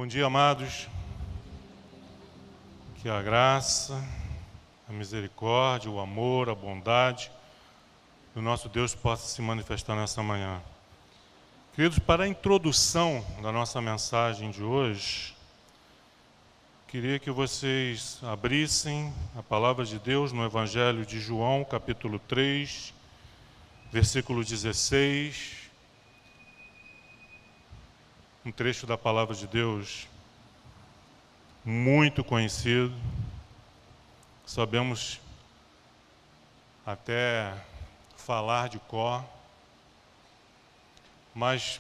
Bom dia, amados. Que a graça, a misericórdia, o amor, a bondade do nosso Deus possa se manifestar nessa manhã. Queridos, para a introdução da nossa mensagem de hoje, queria que vocês abrissem a palavra de Deus no Evangelho de João, capítulo 3, versículo 16. Um trecho da palavra de Deus muito conhecido. Sabemos até falar de cor. Mas,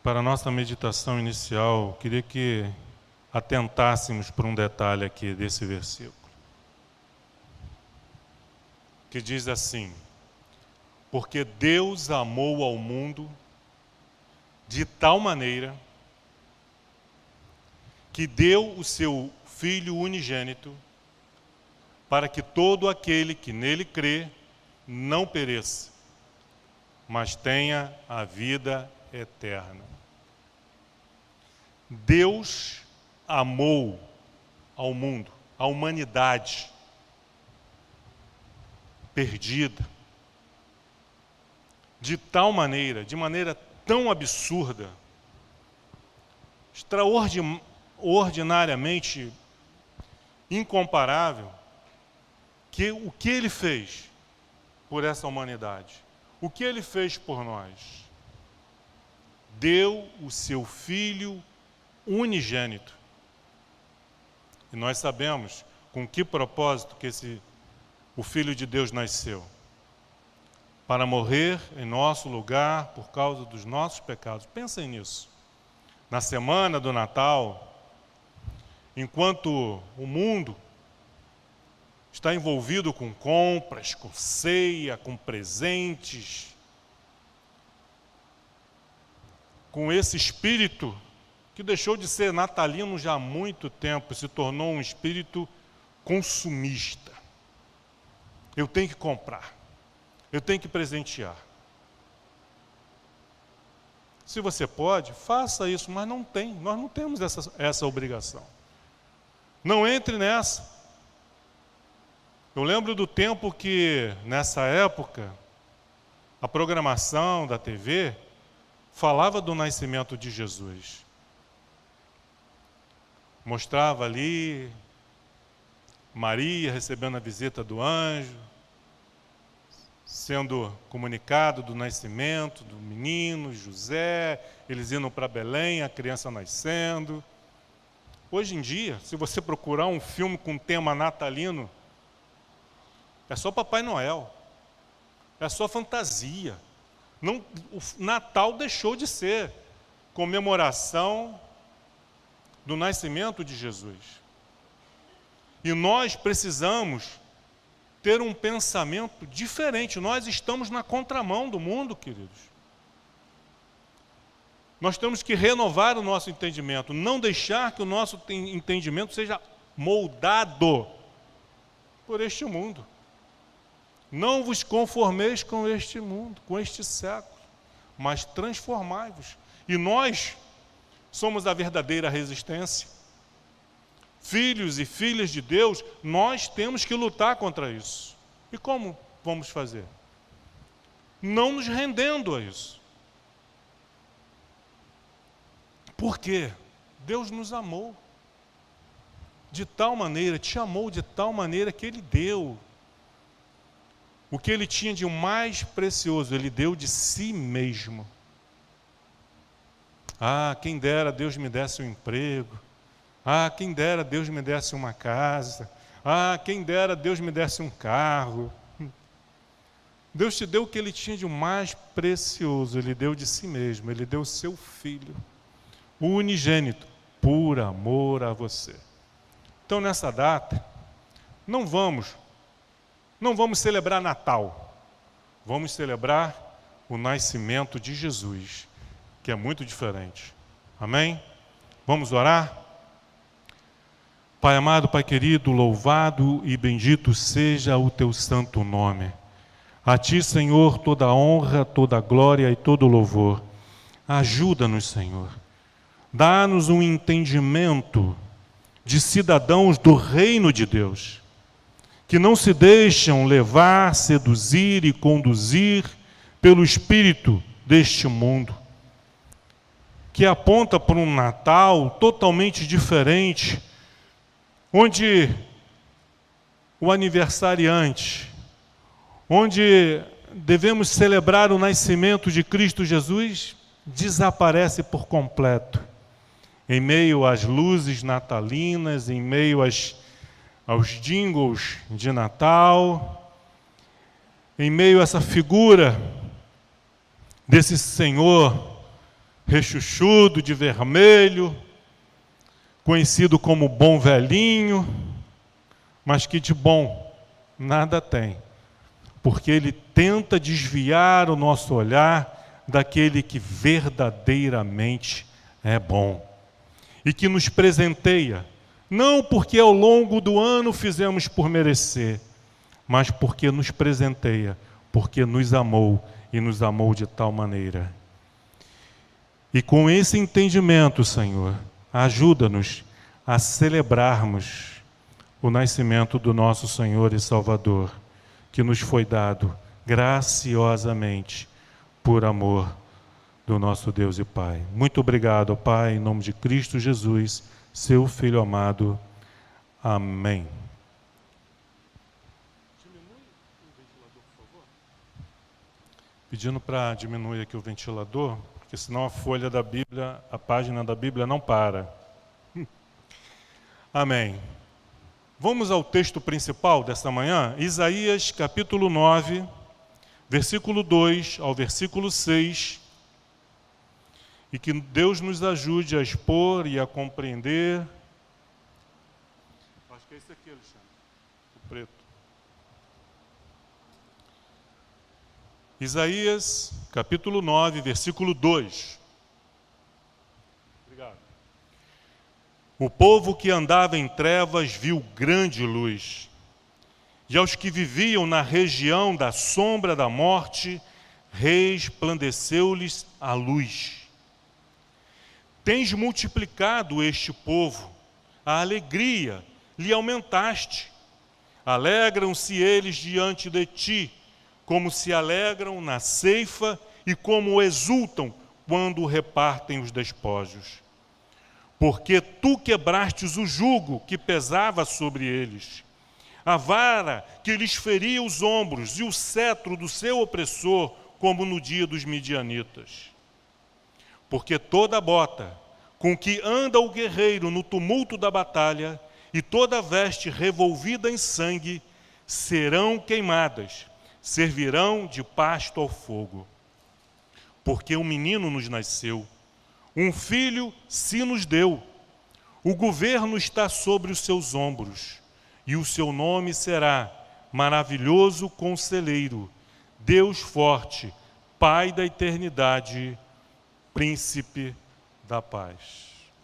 para a nossa meditação inicial, queria que atentássemos para um detalhe aqui desse versículo. Que diz assim: porque Deus amou ao mundo de tal maneira que deu o seu Filho unigênito, para que todo aquele que nele crê não pereça, mas tenha a vida eterna. Deus amou ao mundo, a humanidade perdida, de tal maneira, de maneira tão absurda, extraordinariamente incomparável, que o que Ele fez por essa humanidade, o que Ele fez por nós? Deu o seu Filho unigênito. E nós sabemos com que propósito que o Filho de Deus nasceu. Para morrer em nosso lugar por causa dos nossos pecados. Pensem nisso. Na semana do Natal, enquanto o mundo está envolvido com compras, com ceia, com presentes, com esse espírito que deixou de ser natalino já há muito tempo, se tornou um espírito consumista. Eu tenho que comprar, eu tenho que presentear. Se você pode, faça isso, mas nós não temos essa obrigação. Não entre nessa. Eu lembro do tempo que, nessa época, a programação da TV falava do nascimento de Jesus. Mostrava ali Maria recebendo a visita do anjo, sendo comunicado do nascimento do menino, José, eles indo para Belém, a criança nascendo. Hoje em dia, se você procurar um filme com tema natalino, é só Papai Noel, é só fantasia. Não, o Natal deixou de ser comemoração do nascimento de Jesus. E nós precisamos ter um pensamento diferente. Nós estamos na contramão do mundo, queridos. Nós temos que renovar o nosso entendimento, não deixar que o nosso entendimento seja moldado por este mundo. Não vos conformeis com este mundo, com este século, mas transformai-vos. E nós somos a verdadeira resistência. Filhos e filhas de Deus, nós temos que lutar contra isso. E como vamos fazer? Não nos rendendo a isso. Por quê? Deus nos amou de tal maneira, te amou de tal maneira que Ele deu o que Ele tinha de mais precioso. Ele deu de si mesmo. Ah, quem dera Deus me desse um emprego. Ah, quem dera Deus me desse uma casa. Ah, quem dera Deus me desse um carro. Deus te deu o que Ele tinha de mais precioso. Ele deu de si mesmo. Ele deu o seu Filho, o unigênito, por amor a você. Então, nessa data, não vamos celebrar Natal. Vamos celebrar o nascimento de Jesus, que é muito diferente. Amém? Vamos orar? Pai amado, Pai querido, louvado e bendito seja o Teu santo nome. A Ti, Senhor, toda a honra, toda a glória e todo o louvor. Ajuda-nos, Senhor. Dá-nos um entendimento de cidadãos do reino de Deus, que não se deixam levar, seduzir e conduzir pelo espírito deste mundo, que aponta para um Natal totalmente diferente, onde o aniversariante, onde devemos celebrar o nascimento de Cristo Jesus, desaparece por completo. Em meio às luzes natalinas, em meio aos jingles de Natal, em meio a essa figura desse Senhor rechuchudo de vermelho, conhecido como bom velhinho, mas que de bom nada tem, porque ele tenta desviar o nosso olhar daquele que verdadeiramente é bom e que nos presenteia, não porque ao longo do ano fizemos por merecer, mas porque nos presenteia, porque nos amou e nos amou de tal maneira. E com esse entendimento, Senhor, ajuda-nos a celebrarmos o nascimento do nosso Senhor e Salvador, que nos foi dado graciosamente por amor do nosso Deus e Pai. Muito obrigado, Pai, em nome de Cristo Jesus, seu Filho amado. Amém. Diminui o ventilador, por favor. Pedindo para diminuir aqui o ventilador, porque senão a folha da Bíblia, a página da Bíblia não para. Amém. Vamos ao texto principal desta manhã, Isaías capítulo 9, versículo 2 ao versículo 6, e que Deus nos ajude a expor e a compreender. Acho que é esse aqui, Alexandre, o preto. Isaías capítulo 9, versículo 2. Obrigado. O povo que andava em trevas viu grande luz, e aos que viviam na região da sombra da morte, resplandeceu-lhes a luz. Tens multiplicado este povo, a alegria lhe aumentaste. Alegram-se eles diante de ti, como se alegram na ceifa e como exultam quando repartem os despojos. Porque tu quebrastes o jugo que pesava sobre eles, a vara que lhes feria os ombros e o cetro do seu opressor, como no dia dos midianitas. Porque toda bota com que anda o guerreiro no tumulto da batalha e toda veste revolvida em sangue serão queimadas, servirão de pasto ao fogo. Porque um menino nos nasceu, um filho se nos deu, o governo está sobre os seus ombros, e o seu nome será Maravilhoso Conselheiro, Deus Forte, Pai da Eternidade, Príncipe da Paz.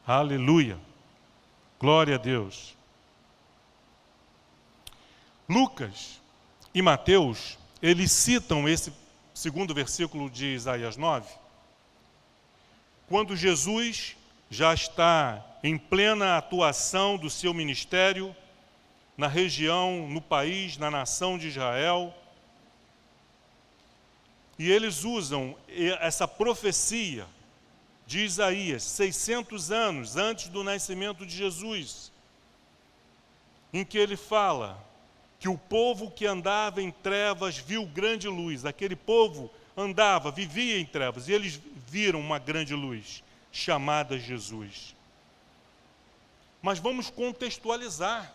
Aleluia! Glória a Deus! Lucas e Mateus, eles citam esse segundo versículo de Isaías 9, quando Jesus já está em plena atuação do seu ministério na região, no país, na nação de Israel. E eles usam essa profecia de Isaías, 600 anos antes do nascimento de Jesus, em que ele fala que o povo que andava em trevas viu grande luz. Aquele povo andava, vivia em trevas, e eles viram uma grande luz, chamada Jesus. Mas vamos contextualizar,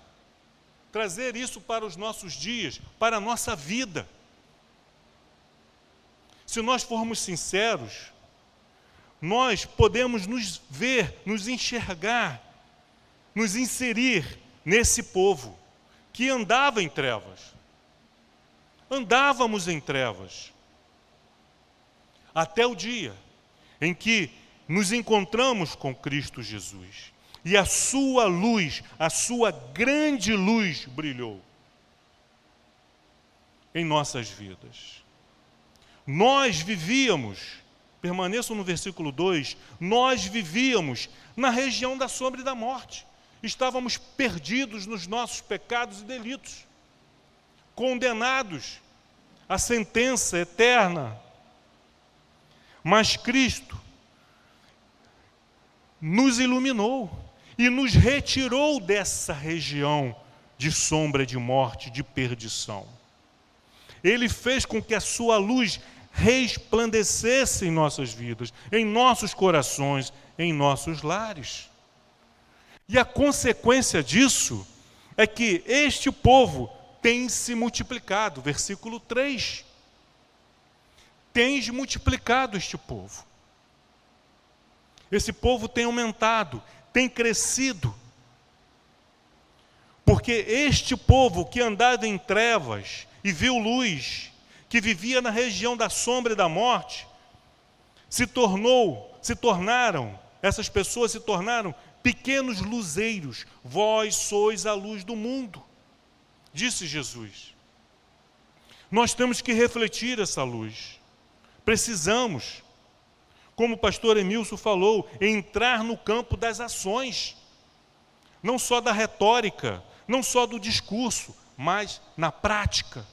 trazer isso para os nossos dias, para a nossa vida. Se nós formos sinceros, nós podemos nos ver, nos enxergar, nos inserir nesse povo que andava em trevas. Andávamos em trevas. Até o dia em que nos encontramos com Cristo Jesus. E a sua luz, a sua grande luz brilhou em nossas vidas. Nós vivíamos permaneço no versículo 2, nós vivíamos na região da sombra e da morte. Estávamos perdidos nos nossos pecados e delitos, condenados à sentença eterna. Mas Cristo nos iluminou e nos retirou dessa região de sombra, de morte, de perdição. Ele fez com que a sua luz resplandecesse em nossas vidas, em nossos corações, em nossos lares. E a consequência disso é que este povo tem se multiplicado. Versículo 3. Tens multiplicado este povo. Esse povo tem aumentado, tem crescido. Porque este povo que andava em trevas e viu luz, que vivia na região da sombra e da morte, essas pessoas se tornaram pequenos luzeiros. Vós sois a luz do mundo, disse Jesus. Nós temos que refletir essa luz. Precisamos, como o pastor Emilson falou, entrar no campo das ações, não só da retórica, não só do discurso, mas na prática.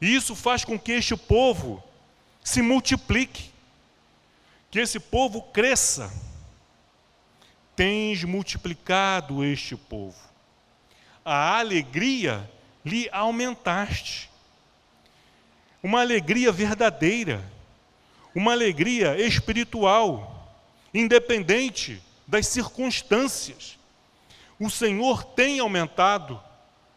E isso faz com que este povo se multiplique, que esse povo cresça. Tens multiplicado este povo. A alegria lhe aumentaste. Uma alegria verdadeira, uma alegria espiritual, independente das circunstâncias. O Senhor tem aumentado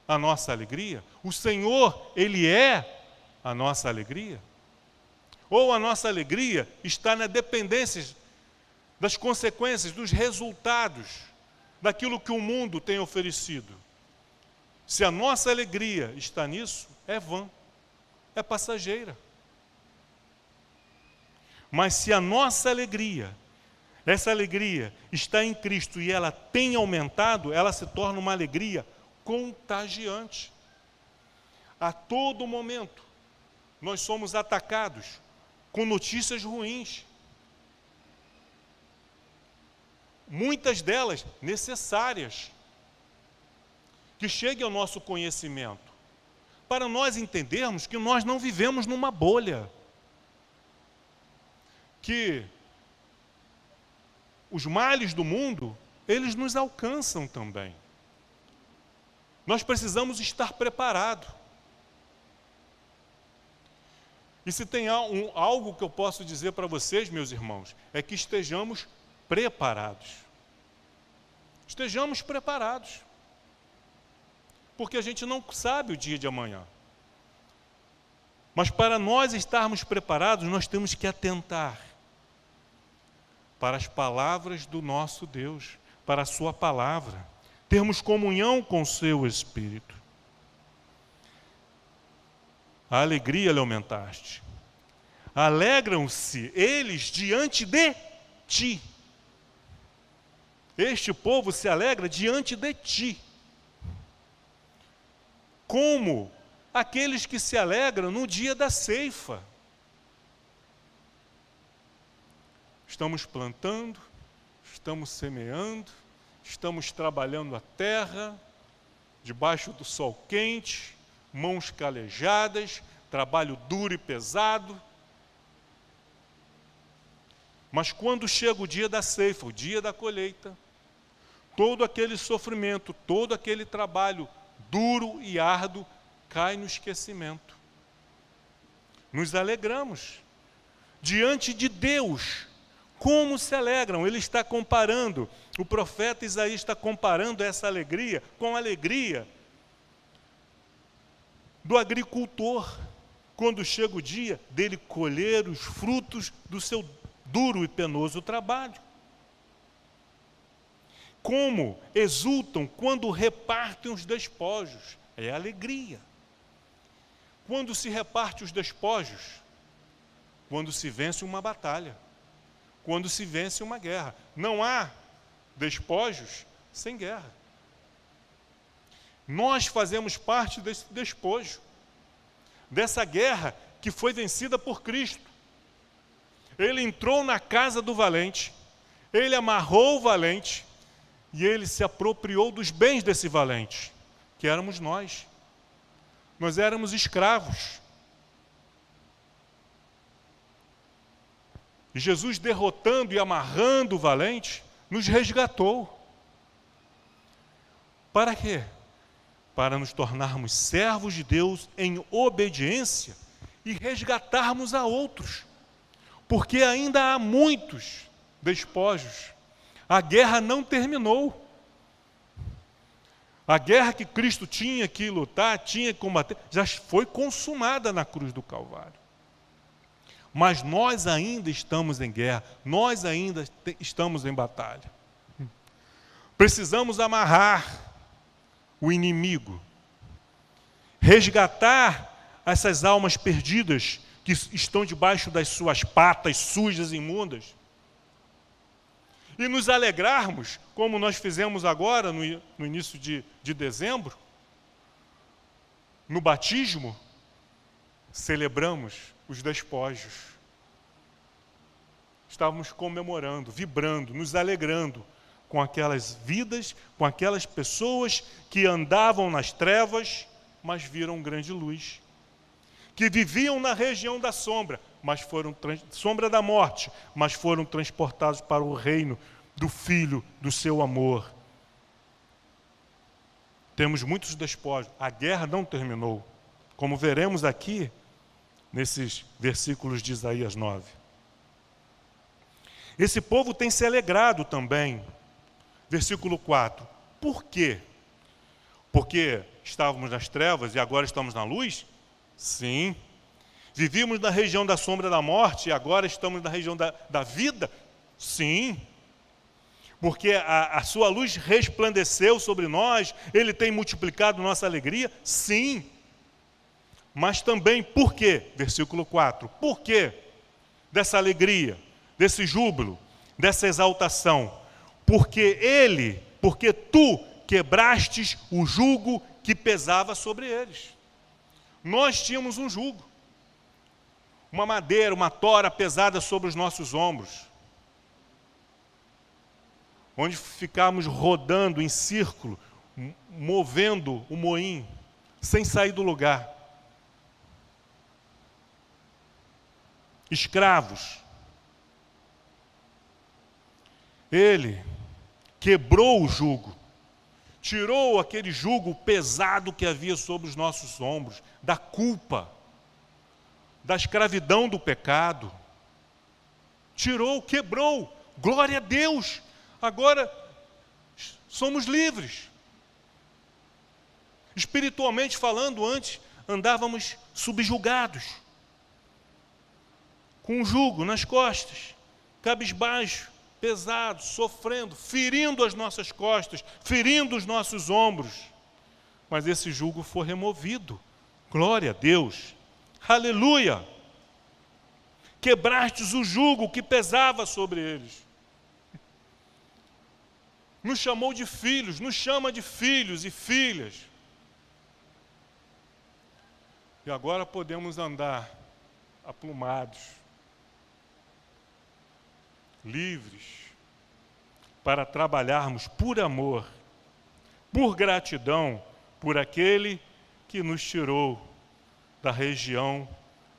a nossa alegria. O Senhor, Ele é a nossa alegria. Ou a nossa alegria está na dependência das consequências, dos resultados, daquilo que o mundo tem oferecido. Se a nossa alegria está nisso, é vã, é passageira. Mas se a nossa alegria, essa alegria está em Cristo e ela tem aumentado, ela se torna uma alegria contagiante. A todo momento, nós somos atacados com notícias ruins. Muitas delas necessárias, que cheguem ao nosso conhecimento, para nós entendermos que nós não vivemos numa bolha, que os males do mundo, eles nos alcançam também. Nós precisamos estar preparados. E se tem algo que eu posso dizer para vocês, meus irmãos, é que estejamos preparados. Estejamos preparados. Porque a gente não sabe o dia de amanhã. Mas para nós estarmos preparados, nós temos que atentar para as palavras do nosso Deus, para a sua palavra. Termos comunhão com o seu Espírito. A alegria lhe aumentaste. Alegram-se eles diante de ti. Este povo se alegra diante de ti. Como aqueles que se alegram no dia da ceifa. Estamos plantando, estamos semeando, estamos trabalhando a terra, debaixo do sol quente, mãos calejadas, trabalho duro e pesado. Mas quando chega o dia da ceifa, o dia da colheita, todo aquele sofrimento, todo aquele trabalho duro e árduo cai no esquecimento. Nos alegramos diante de Deus. Como se alegram? Ele está comparando, o profeta Isaías está comparando essa alegria com a alegria do agricultor, quando chega o dia dele colher os frutos do seu duro e penoso trabalho. Como exultam quando repartem os despojos, é alegria. Quando se reparte os despojos? Quando se vence uma batalha, quando se vence uma guerra. Não há despojos sem guerra. Nós fazemos parte desse despojo, dessa guerra que foi vencida por Cristo. Ele entrou na casa do valente, ele amarrou o valente e ele se apropriou dos bens desse valente, que éramos nós. Nós éramos escravos. E Jesus, derrotando e amarrando o valente, nos resgatou. Para quê? Para nos tornarmos servos de Deus em obediência e resgatarmos a outros. Porque ainda há muitos despojos. A guerra não terminou. A guerra que Cristo tinha que lutar, tinha que combater, já foi consumada na cruz do Calvário. Mas nós ainda estamos em guerra, nós ainda estamos em batalha. Precisamos amarrar o inimigo, resgatar essas almas perdidas que estão debaixo das suas patas sujas e imundas, e nos alegrarmos, como nós fizemos agora, no início de dezembro, no batismo, celebramos os despojos. Estávamos comemorando, vibrando, nos alegrando com aquelas vidas, com aquelas pessoas que andavam nas trevas, mas viram grande luz. Que viviam na região da sombra, sombra da morte, mas foram transportados para o reino do Filho do seu amor. Temos muitos despojos. A guerra não terminou, como veremos aqui nesses versículos de Isaías 9. Esse povo tem se alegrado também. Versículo 4. Por quê? Porque estávamos nas trevas e agora estamos na luz? Sim. Vivíamos na região da sombra da morte e agora estamos na região da vida? Sim. Porque a sua luz resplandeceu sobre nós, Ele tem multiplicado nossa alegria? Sim. Mas também, por quê? Versículo 4. Por quê dessa alegria, desse júbilo, dessa exaltação? Porque tu quebrastes o jugo que pesava sobre eles. Nós tínhamos um jugo, uma madeira, uma tora pesada sobre os nossos ombros, onde ficávamos rodando em círculo, movendo o moinho, sem sair do lugar. Escravos. Ele quebrou o jugo, tirou aquele jugo pesado que havia sobre os nossos ombros, da culpa, da escravidão do pecado. Tirou, quebrou. Glória a Deus! Agora somos livres. Espiritualmente falando, antes andávamos subjugados, com um jugo nas costas, cabisbaixo, pesado, sofrendo, ferindo as nossas costas, ferindo os nossos ombros. Mas esse jugo foi removido. Glória a Deus. Aleluia! Quebrastes o jugo que pesava sobre eles. Nos chamou de filhos, nos chama de filhos e filhas. E agora podemos andar aplumados, livres, para trabalharmos por amor, por gratidão, por aquele que nos tirou da região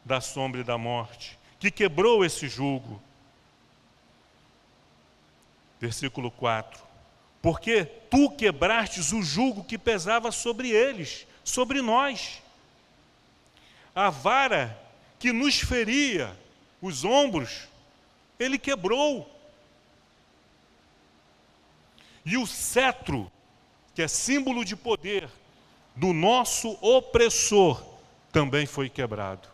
da sombra e da morte, que quebrou esse jugo. Versículo 4. Porque tu quebrastes o jugo que pesava sobre eles, sobre nós. A vara que nos feria os ombros, Ele quebrou. E o cetro, que é símbolo de poder, do nosso opressor, também foi quebrado.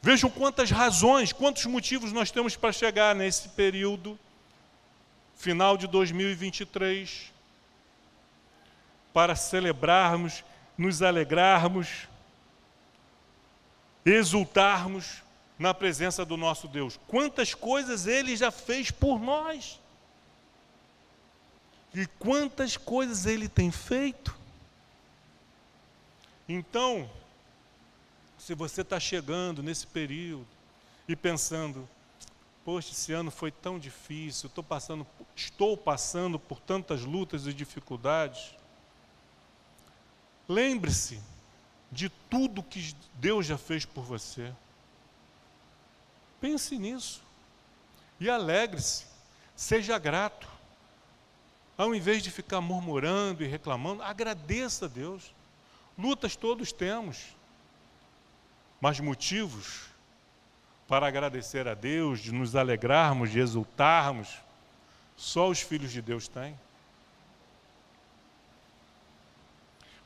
Vejam quantas razões, quantos motivos nós temos para chegar nesse período, final de 2023, para celebrarmos, nos alegrarmos, exultarmos na presença do nosso Deus. Quantas coisas Ele já fez por nós. E quantas coisas Ele tem feito. Então, se você está chegando nesse período, e pensando, poxa, esse ano foi tão difícil, estou passando por tantas lutas e dificuldades. Lembre-se de tudo que Deus já fez por você. Pense nisso e alegre-se, seja grato. Ao invés de ficar murmurando e reclamando, agradeça a Deus. Lutas todos temos, mas motivos para agradecer a Deus, de nos alegrarmos, de exultarmos, só os filhos de Deus têm.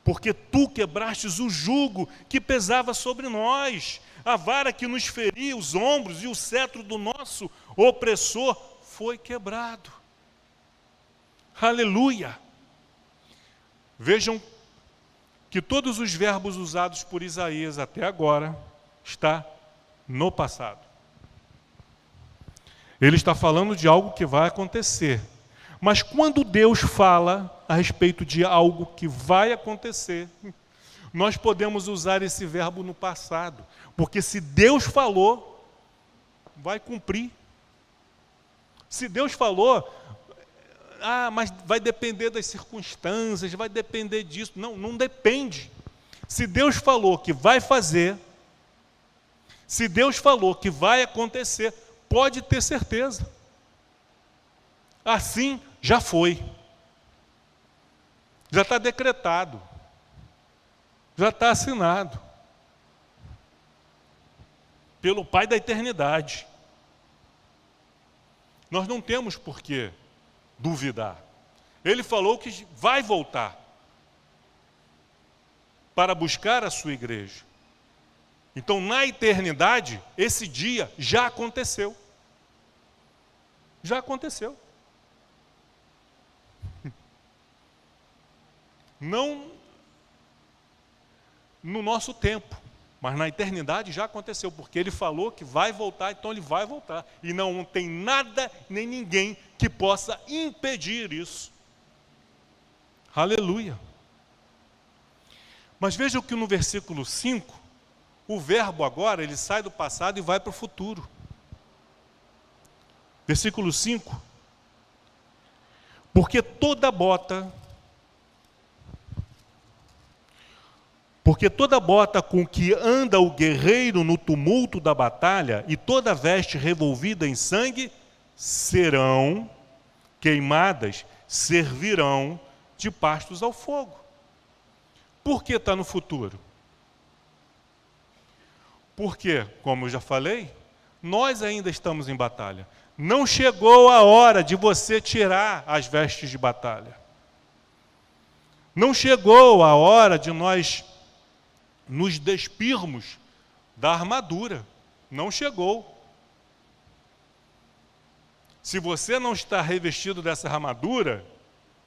Porque tu quebrastes o jugo que pesava sobre nós, a vara que nos feria os ombros e o cetro do nosso opressor foi quebrado. Aleluia! Vejam que todos os verbos usados por Isaías até agora está no passado. Ele está falando de algo que vai acontecer. Mas quando Deus fala a respeito de algo que vai acontecer, nós podemos usar esse verbo no passado. Porque se Deus falou, vai cumprir. Se Deus falou, mas vai depender das circunstâncias, vai depender disso. Não, não depende. Se Deus falou que vai fazer, se Deus falou que vai acontecer, pode ter certeza. Assim já foi. Já está decretado. Já está assinado. Pelo Pai da eternidade. Nós não temos por que duvidar. Ele falou que vai voltar para buscar a sua igreja. Então, na eternidade, esse dia já aconteceu. Já aconteceu. Não no nosso tempo, mas na eternidade já aconteceu, porque ele falou que vai voltar, então ele vai voltar. E não tem nada nem ninguém que possa impedir isso. Aleluia. Mas vejam que no versículo 5, o verbo agora, ele sai do passado e vai para o futuro. Versículo 5. Porque toda bota com que anda o guerreiro no tumulto da batalha e toda veste revolvida em sangue serão queimadas, servirão de pastos ao fogo. Por que está no futuro? Porque, como eu já falei, nós ainda estamos em batalha. Não chegou a hora de você tirar as vestes de batalha. Não chegou a hora de nós nos despirmos da armadura. Não chegou. Se você não está revestido dessa armadura,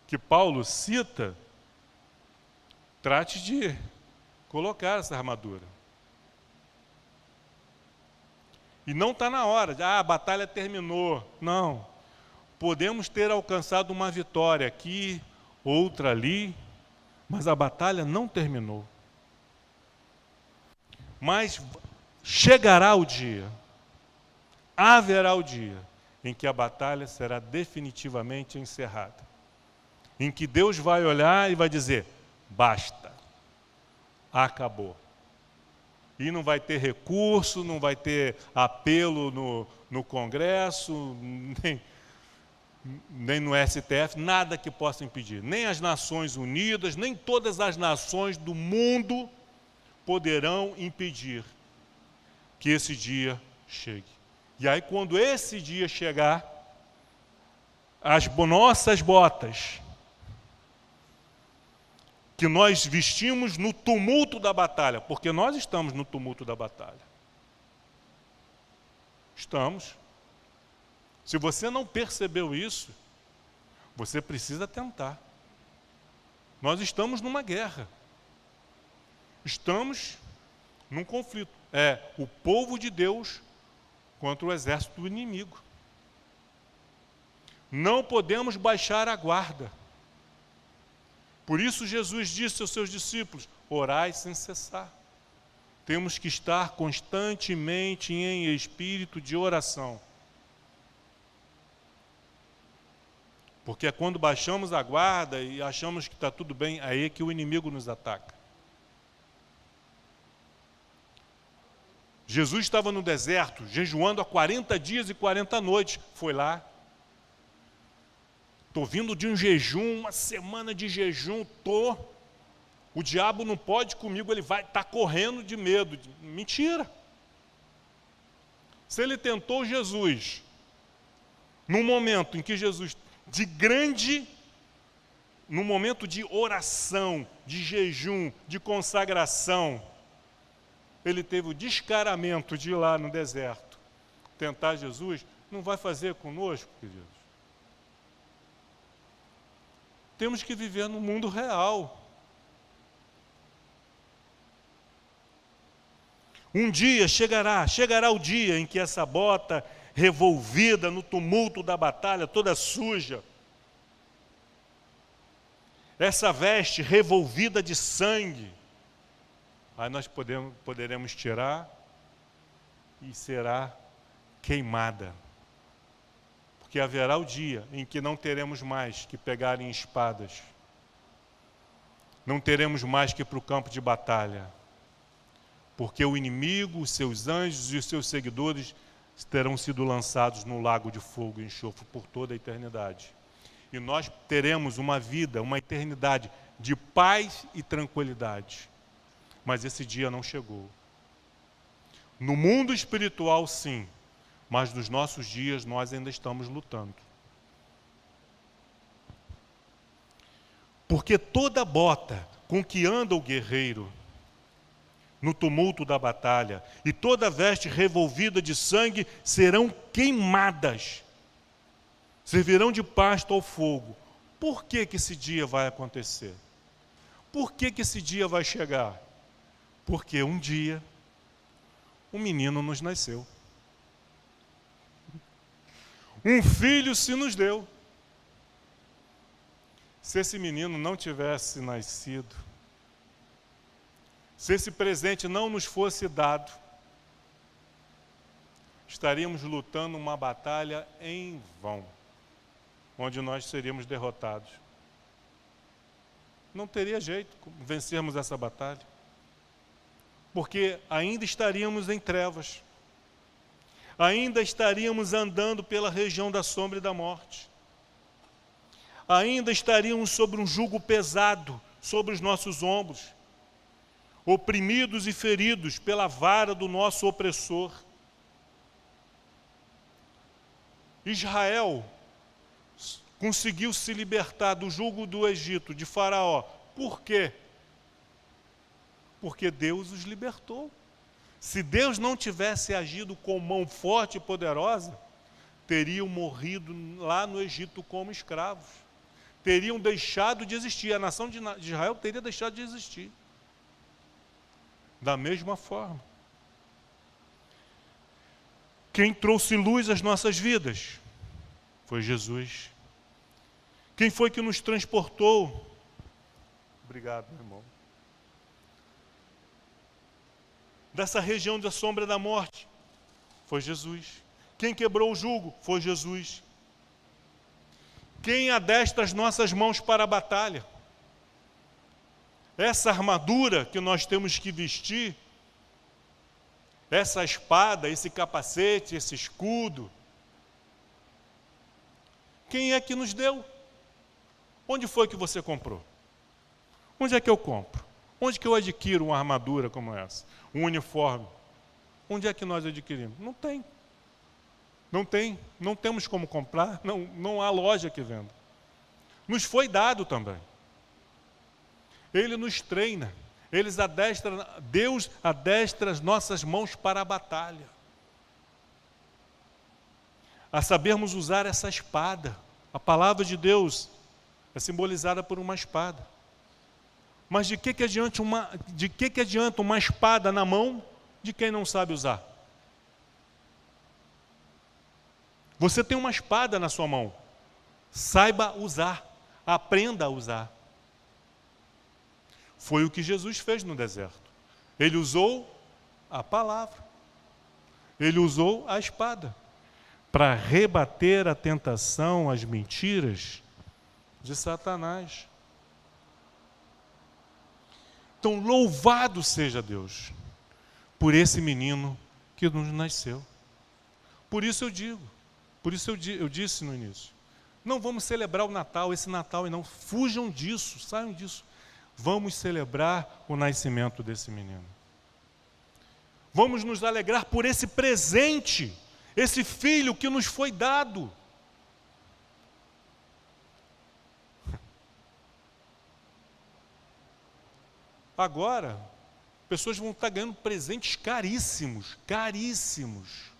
que Paulo cita, trate de colocar essa armadura. E não está na hora de, a batalha terminou. Não. Podemos ter alcançado uma vitória aqui, outra ali, mas a batalha não terminou. Mas chegará o dia, haverá o dia, em que a batalha será definitivamente encerrada. Em que Deus vai olhar e vai dizer, basta, acabou. E não vai ter recurso, não vai ter apelo no Congresso, nem no STF, nada que possa impedir. Nem as Nações Unidas, nem todas as nações do mundo poderão impedir que esse dia chegue. E aí, quando esse dia chegar, as nossas botas, que nós vestimos no tumulto da batalha, porque nós estamos no tumulto da batalha. Estamos. Se você não percebeu isso, você precisa tentar. Nós estamos numa guerra. Estamos num conflito. É o povo de Deus contra o exército do inimigo. Não podemos baixar a guarda. Por isso Jesus disse aos seus discípulos, orai sem cessar. temos que estar constantemente em espírito de oração. Porque é quando baixamos a guarda e achamos que está tudo bem, aí é que o inimigo nos ataca. Jesus estava no deserto, jejuando há 40 dias e 40 noites. Foi lá. Estou vindo de um jejum, uma semana de jejum, o diabo não pode comigo, ele vai estar correndo de medo. Mentira. Se ele tentou Jesus, num momento em que Jesus, num momento de oração, de jejum, de consagração, ele teve o descaramento de ir lá no deserto tentar Jesus, não vai fazer conosco, queridos? Temos que viver no mundo real. Um dia chegará o dia em que essa bota revolvida no tumulto da batalha, toda suja, essa veste revolvida de sangue, aí nós poderemos tirar e será queimada. Porque haverá o dia em que não teremos mais que pegar em espadas, não teremos mais que ir para o campo de batalha, porque o inimigo, os seus anjos e os seus seguidores terão sido lançados no lago de fogo e enxofre por toda a eternidade. E nós teremos uma vida, uma eternidade de paz e tranquilidade. Mas esse dia não chegou. No mundo espiritual, sim, mas nos nossos dias nós ainda estamos lutando. Porque toda bota com que anda o guerreiro no tumulto da batalha e toda veste revolvida de sangue serão queimadas, servirão de pasto ao fogo. Por que esse dia vai acontecer? Por que esse dia vai chegar? Porque um dia um menino nos nasceu. Um filho se nos deu. Se esse menino não tivesse nascido, se esse presente não nos fosse dado, estaríamos lutando uma batalha em vão, onde nós seríamos derrotados. Não teria jeito de vencermos essa batalha, porque ainda estaríamos em trevas, ainda estaríamos andando pela região da sombra e da morte, ainda estaríamos sobre um jugo pesado sobre os nossos ombros, oprimidos e feridos pela vara do nosso opressor. Israel conseguiu se libertar do jugo do Egito, de Faraó. Por quê? Porque Deus os libertou. Se Deus não tivesse agido com mão forte e poderosa, teriam morrido lá no Egito como escravos. Teriam deixado de existir. A nação de Israel teria deixado de existir. Da mesma forma, quem trouxe luz às nossas vidas foi Jesus. Quem foi que nos transportou? Obrigado, meu irmão. Dessa região da sombra da morte, foi Jesus. Quem quebrou o jugo? Foi Jesus. Quem adestra as nossas mãos para a batalha? Essa armadura que nós temos que vestir, essa espada, esse capacete, esse escudo, quem é que nos deu? Onde foi que você comprou? Onde é que eu compro? Onde que eu adquiro uma armadura como essa? Um uniforme? Onde é que nós adquirimos? Não tem. Não tem. Não temos como comprar. Não há loja que venda. Nos foi dado também. Ele nos treina. Deus adestra as nossas mãos para a batalha. A sabermos usar essa espada. A palavra de Deus é simbolizada por uma espada. Mas de que adianta uma espada na mão de quem não sabe usar? Você tem uma espada na sua mão. Saiba usar. Aprenda a usar. Foi o que Jesus fez no deserto. Ele usou a palavra. Ele usou a espada para rebater a tentação, as mentiras de Satanás. Então, louvado seja Deus por esse menino que nos nasceu. Por isso eu digo, eu disse no início, não vamos celebrar o Natal, esse Natal, e não fujam disso, saiam disso. Vamos celebrar o nascimento desse menino. Vamos nos alegrar por esse presente, esse filho que nos foi dado. Agora, pessoas vão estar ganhando presentes caríssimos, caríssimos.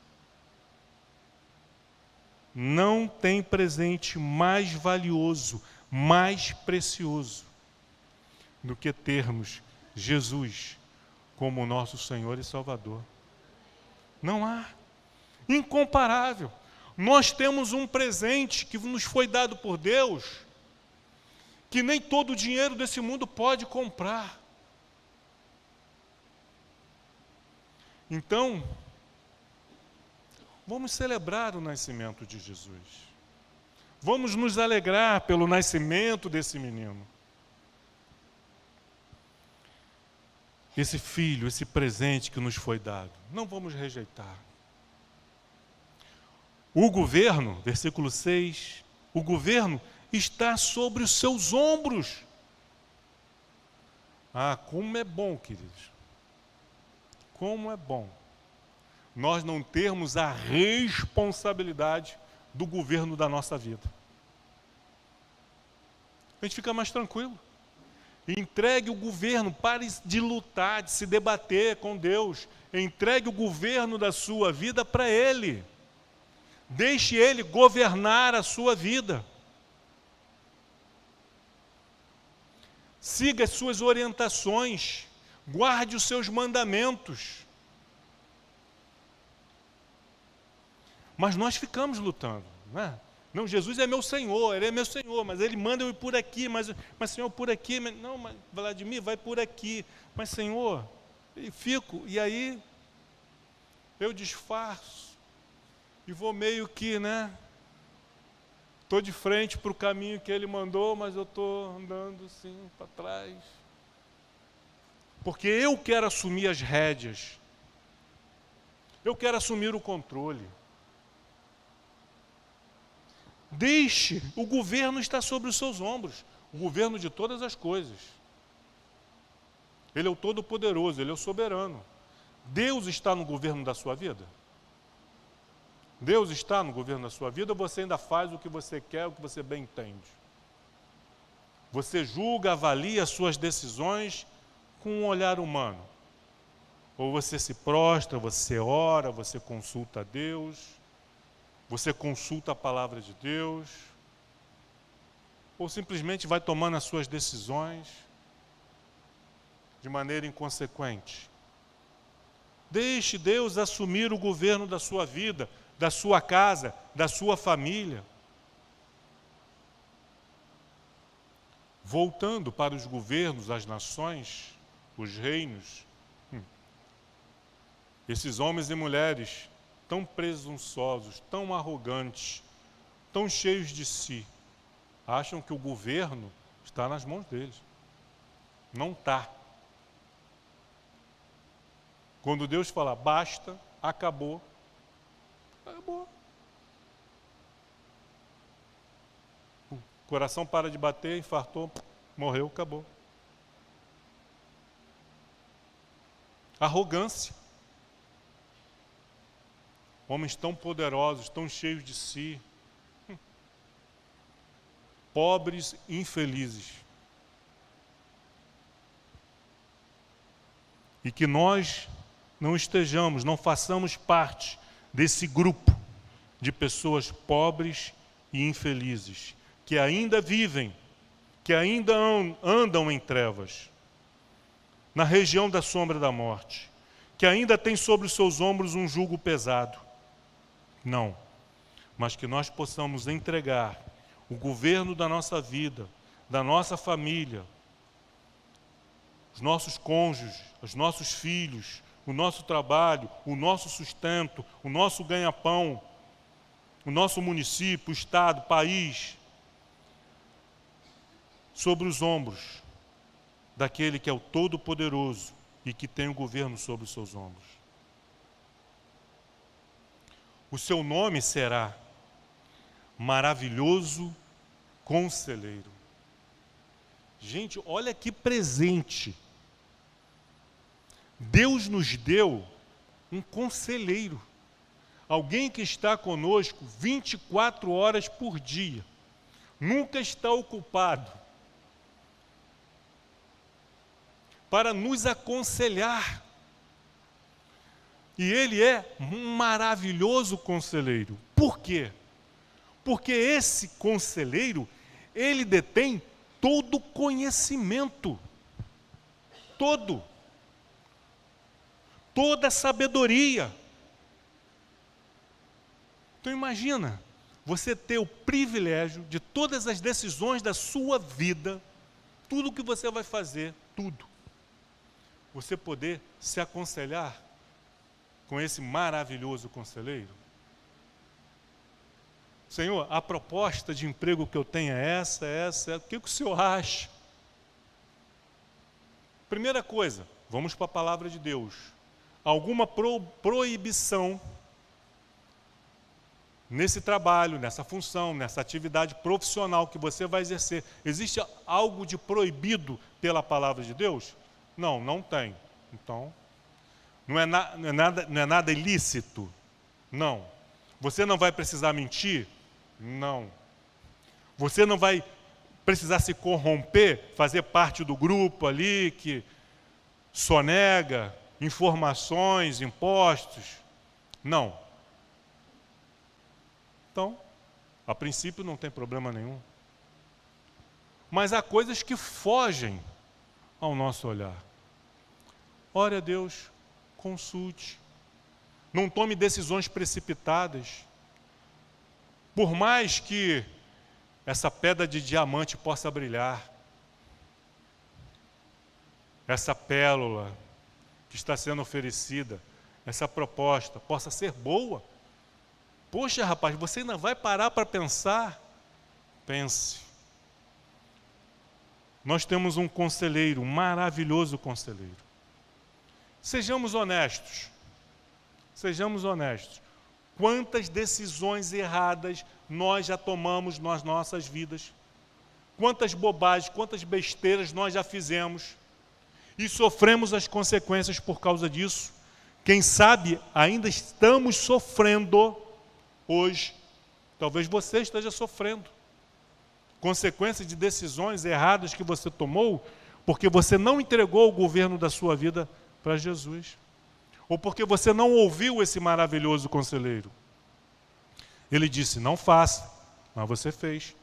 Não tem presente mais valioso, mais precioso do que termos Jesus como nosso Senhor e Salvador. Não há. Incomparável. Nós temos um presente que nos foi dado por Deus, que nem todo o dinheiro desse mundo pode comprar. Então, vamos celebrar o nascimento de Jesus. Vamos nos alegrar pelo nascimento desse menino. Esse filho, esse presente que nos foi dado. Não vamos rejeitar. O governo, versículo 6, o governo está sobre os seus ombros. Ah, como é bom, queridos. Como é bom nós não termos a responsabilidade do governo da nossa vida. A gente fica mais tranquilo. Entregue o governo, pare de lutar, de se debater com Deus. Entregue o governo da sua vida para Ele. Deixe Ele governar a sua vida. Siga as suas orientações. Guarde os seus mandamentos. Mas nós ficamos lutando, né? Não, Jesus é meu Senhor, Ele é meu Senhor, mas Ele manda eu ir por aqui, mas Senhor, por aqui, não, mas Vladimir, vai por aqui, mas Senhor, e aí eu disfarço, e vou meio que, né, estou de frente para o caminho que Ele mandou, mas eu estou andando assim, para trás, porque eu quero assumir as rédeas, eu quero assumir o controle. Deixe, o governo está sobre os seus ombros, o governo de todas as coisas. Ele é o Todo-Poderoso, Ele é o soberano. Deus está no governo da sua vida? Deus está no governo da sua vida ou você ainda faz o que você quer, o que você bem entende? Você julga, avalia as suas decisões com um olhar humano? Ou você se prostra, você ora, você consulta a Deus? Você consulta a palavra de Deus? Ou simplesmente vai tomando as suas decisões de maneira inconsequente? Deixe Deus assumir o governo da sua vida, da sua casa, da sua família. Voltando para os governos, as nações, os reinos, esses homens e mulheres tão presunçosos, tão arrogantes, tão cheios de si, acham que o governo está nas mãos deles. Não está. Quando Deus fala, basta, acabou, acabou. O coração para de bater, infartou, morreu, acabou. Arrogância. Homens tão poderosos, tão cheios de si, pobres e infelizes. E que nós não estejamos, não façamos parte desse grupo de pessoas pobres e infelizes, que ainda vivem, que ainda andam em trevas, na região da sombra da morte, que ainda tem sobre os seus ombros um jugo pesado. Não, mas que nós possamos entregar o governo da nossa vida, da nossa família, os nossos cônjuges, os nossos filhos, o nosso trabalho, o nosso sustento, o nosso ganha-pão, o nosso município, o estado, o país, sobre os ombros daquele que é o Todo-Poderoso e que tem o governo sobre os seus ombros. O seu nome será Maravilhoso Conselheiro. Gente, olha que presente. Deus nos deu um conselheiro. Alguém que está conosco 24 horas por dia. Nunca está ocupado. Para nos aconselhar. E Ele é um maravilhoso conselheiro. Por quê? Porque esse conselheiro, ele detém todo conhecimento. Toda sabedoria. Então imagina, você ter o privilégio de todas as decisões da sua vida, tudo que você vai fazer, tudo, você poder se aconselhar com esse maravilhoso conselheiro. Senhor, a proposta de emprego que eu tenho é essa. O que o Senhor acha? Primeira coisa, vamos para a palavra de Deus. Alguma proibição nesse trabalho, nessa função, nessa atividade profissional que você vai exercer. Existe algo de proibido pela palavra de Deus? Não, não tem. Então, não é nada ilícito? Não. Você não vai precisar mentir? Não. Você não vai precisar se corromper, fazer parte do grupo ali que sonega informações, impostos? Não. Então, a princípio não tem problema nenhum. Mas há coisas que fogem ao nosso olhar. Ore a Deus, consulte. Não tome decisões precipitadas. Por mais que essa pedra de diamante possa brilhar, essa pérola que está sendo oferecida, essa proposta possa ser boa. Poxa, rapaz, você ainda vai parar para pensar? Pense. Nós temos um conselheiro, um maravilhoso conselheiro. Sejamos honestos. Sejamos honestos. Quantas decisões erradas nós já tomamos nas nossas vidas? Quantas bobagens, quantas besteiras nós já fizemos? E sofremos as consequências por causa disso. Quem sabe ainda estamos sofrendo hoje. Talvez você esteja sofrendo consequências de decisões erradas que você tomou porque você não entregou o governo da sua vida para Jesus. Ou porque você não ouviu esse maravilhoso conselheiro. Ele disse, não faça, mas você fez.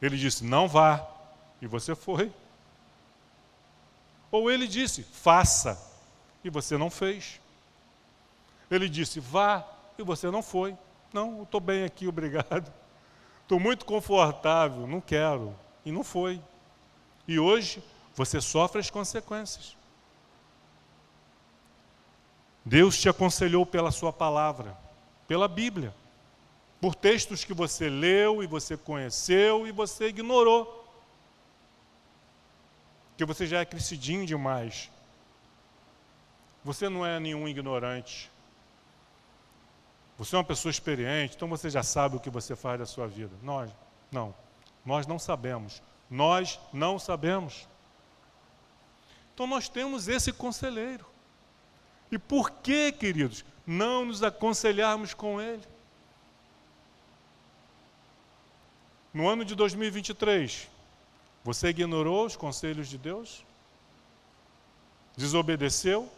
Ele disse, não vá, e você foi. Ou ele disse, faça, e você não fez. Ele disse, vá, e você não foi. Não, eu estou bem aqui, obrigado. Estou muito confortável, não quero. E não foi. E hoje, você sofre as consequências. Deus te aconselhou pela sua palavra, pela Bíblia, por textos que você leu e você conheceu e você ignorou. Porque você já é crescidinho demais. Você não é nenhum ignorante. Você é uma pessoa experiente, então você já sabe o que você faz da sua vida. Nós não sabemos. Nós não sabemos. Então nós temos esse conselheiro. E por que, queridos, não nos aconselharmos com ele? No ano de 2023, você ignorou os conselhos de Deus? Desobedeceu?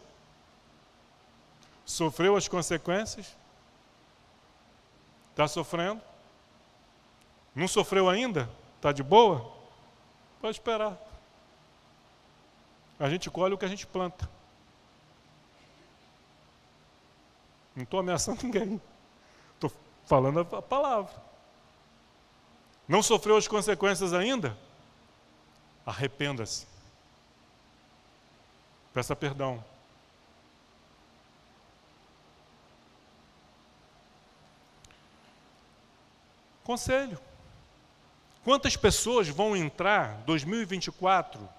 Sofreu as consequências? Está sofrendo? Não sofreu ainda? Está de boa? Pode esperar. A gente colhe o que a gente planta. Não estou ameaçando ninguém. Estou falando a palavra. Não sofreu as consequências ainda? Arrependa-se. Peça perdão. Conselho. Quantas pessoas vão entrar 2024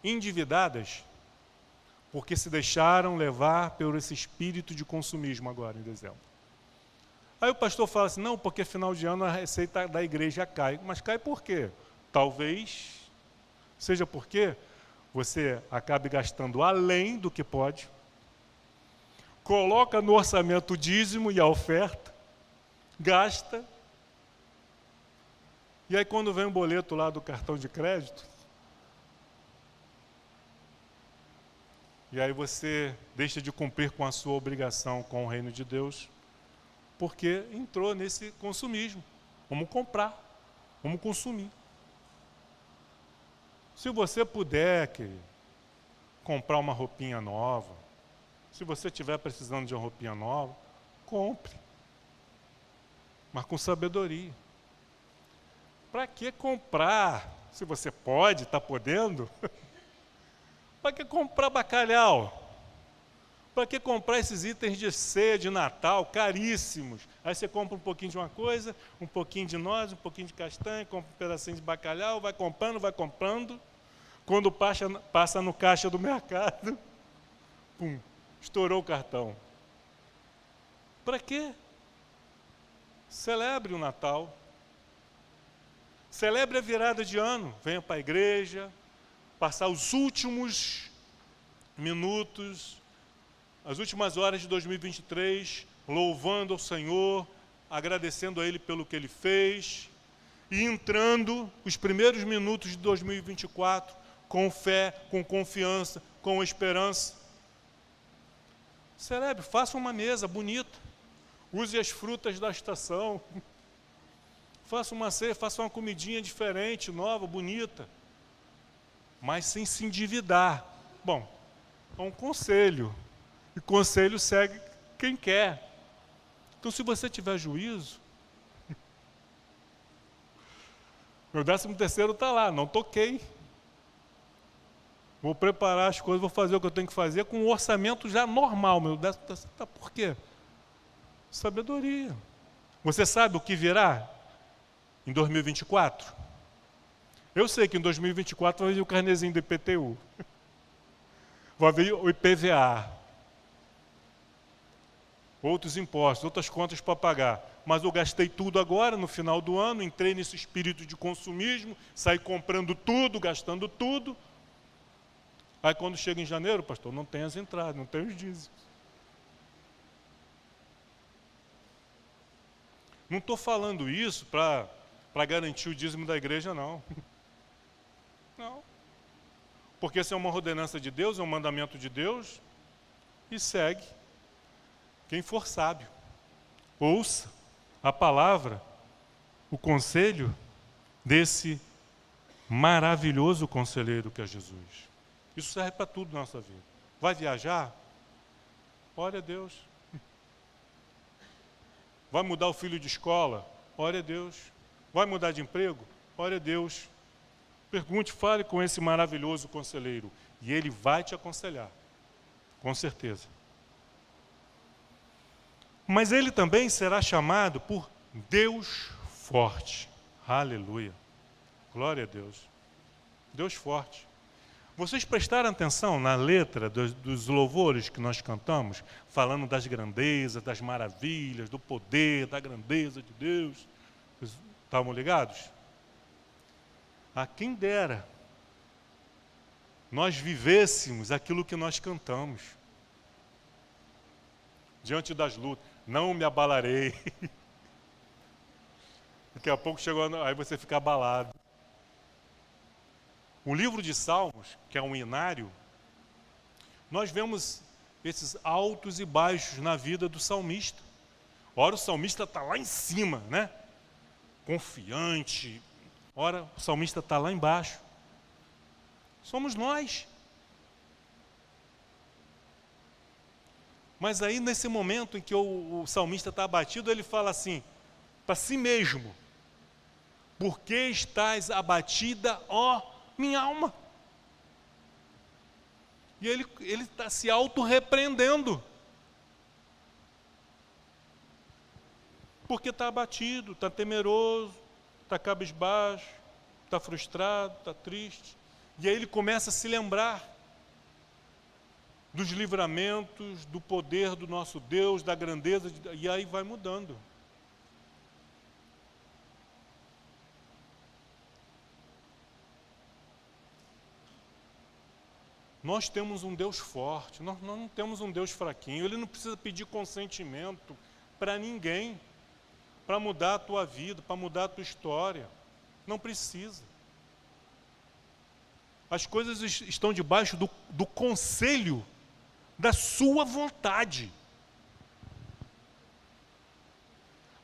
endividadas porque se deixaram levar por esse espírito de consumismo agora em dezembro? Aí o pastor fala assim, não, porque final de ano a receita da igreja cai. Mas cai por quê? Talvez seja porque você acabe gastando além do que pode, coloca no orçamento o dízimo e a oferta, gasta, e aí quando vem o boleto lá do cartão de crédito, e aí você deixa de cumprir com a sua obrigação com o reino de Deus, porque entrou nesse consumismo. Vamos comprar, vamos consumir. Se você puder, querido, comprar uma roupinha nova, se você estiver precisando de uma roupinha nova, compre. Mas com sabedoria. Para que comprar? Se você pode, está podendo. Para que comprar bacalhau? Para que comprar esses itens de ceia, de Natal, caríssimos? Aí você compra um pouquinho de uma coisa, um pouquinho de noz, um pouquinho de castanha, compra um pedacinho de bacalhau, vai comprando. Quando passa no caixa do mercado, pum, estourou o cartão. Para quê? Celebre o Natal. Celebre a virada de ano. Venha para a igreja, passar os últimos minutos, as últimas horas de 2023, louvando ao Senhor, agradecendo a Ele pelo que Ele fez, e entrando os primeiros minutos de 2024 com fé, com confiança, com esperança. Celebre, faça uma mesa bonita, use as frutas da estação, faça uma ceia, faça uma comidinha diferente, nova, bonita, mas sem se endividar. Bom, é um conselho, e conselho segue quem quer. Então, se você tiver juízo, meu 13º está lá, não toquei. Vou preparar as coisas, vou fazer o que eu tenho que fazer com um orçamento já normal. Meu 13º está por quê? Sabedoria. Você sabe o que virá em 2024? Eu sei que em 2024 vai vir o carnezinho do IPTU. Vai vir o IPVA. Outros impostos, outras contas para pagar. Mas eu gastei tudo agora, no final do ano, entrei nesse espírito de consumismo, saí comprando tudo, gastando tudo. Aí quando chega em janeiro, pastor, não tem as entradas, não tem os dízimos. Não estou falando isso para garantir o dízimo da igreja, não. Não. Porque essa é uma ordenança de Deus, é um mandamento de Deus, e segue. Quem for sábio, ouça a palavra, o conselho desse maravilhoso conselheiro que é Jesus. Isso serve para tudo na nossa vida. Vai viajar? Ore a Deus. Vai mudar o filho de escola? Ore a Deus. Vai mudar de emprego? Ore a Deus. Pergunte, fale com esse maravilhoso conselheiro. E ele vai te aconselhar. Com certeza. Mas ele também será chamado por Deus forte. Aleluia. Glória a Deus. Deus forte. Vocês prestaram atenção na letra dos louvores que nós cantamos, falando das grandezas, das maravilhas, do poder, da grandeza de Deus? Vocês estavam ligados? A quem dera nós vivêssemos aquilo que nós cantamos. Diante das lutas, não me abalarei. Daqui a pouco chegou, aí você fica abalado. O livro de Salmos, que é um inário, nós vemos esses altos e baixos na vida do salmista. Ora, o salmista está lá em cima, né? Confiante. Ora, o salmista está lá embaixo. Somos nós. Mas aí, nesse momento em que o salmista está abatido, ele fala assim, para si mesmo: por que estás abatida, ó minha alma? E ele está se auto-repreendendo. Porque está abatido, está temeroso, está cabisbaixo, está frustrado, está triste. E aí ele começa a se lembrar dos livramentos, do poder do nosso Deus, da grandeza, e aí vai mudando. Nós temos um Deus forte, nós não temos um Deus fraquinho. Ele não precisa pedir consentimento para ninguém, para mudar a tua vida, para mudar a tua história. Não precisa. As coisas estão debaixo do conselho da sua vontade.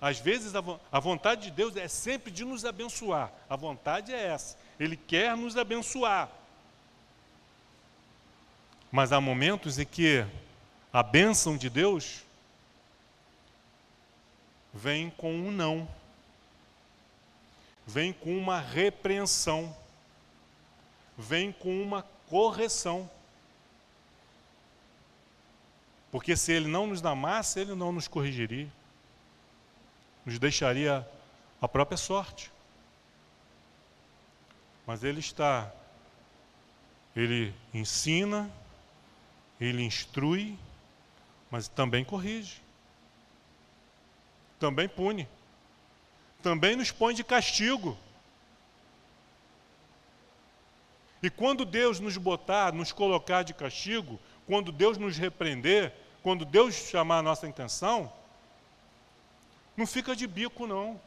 Às vezes a vontade de Deus é sempre de nos abençoar. A vontade é essa. Ele quer nos abençoar. Mas há momentos em que a bênção de Deus vem com um não. Vem com uma repreensão. Vem com uma correção. Porque se Ele não nos amasse, Ele não nos corrigiria. Nos deixaria a própria sorte. Mas Ele ensina, Ele instrui, mas também corrige. Também pune. Também nos põe de castigo. E quando Deus nos colocar de castigo, quando Deus nos repreender, quando Deus chamar a nossa atenção, não fica de bico, não.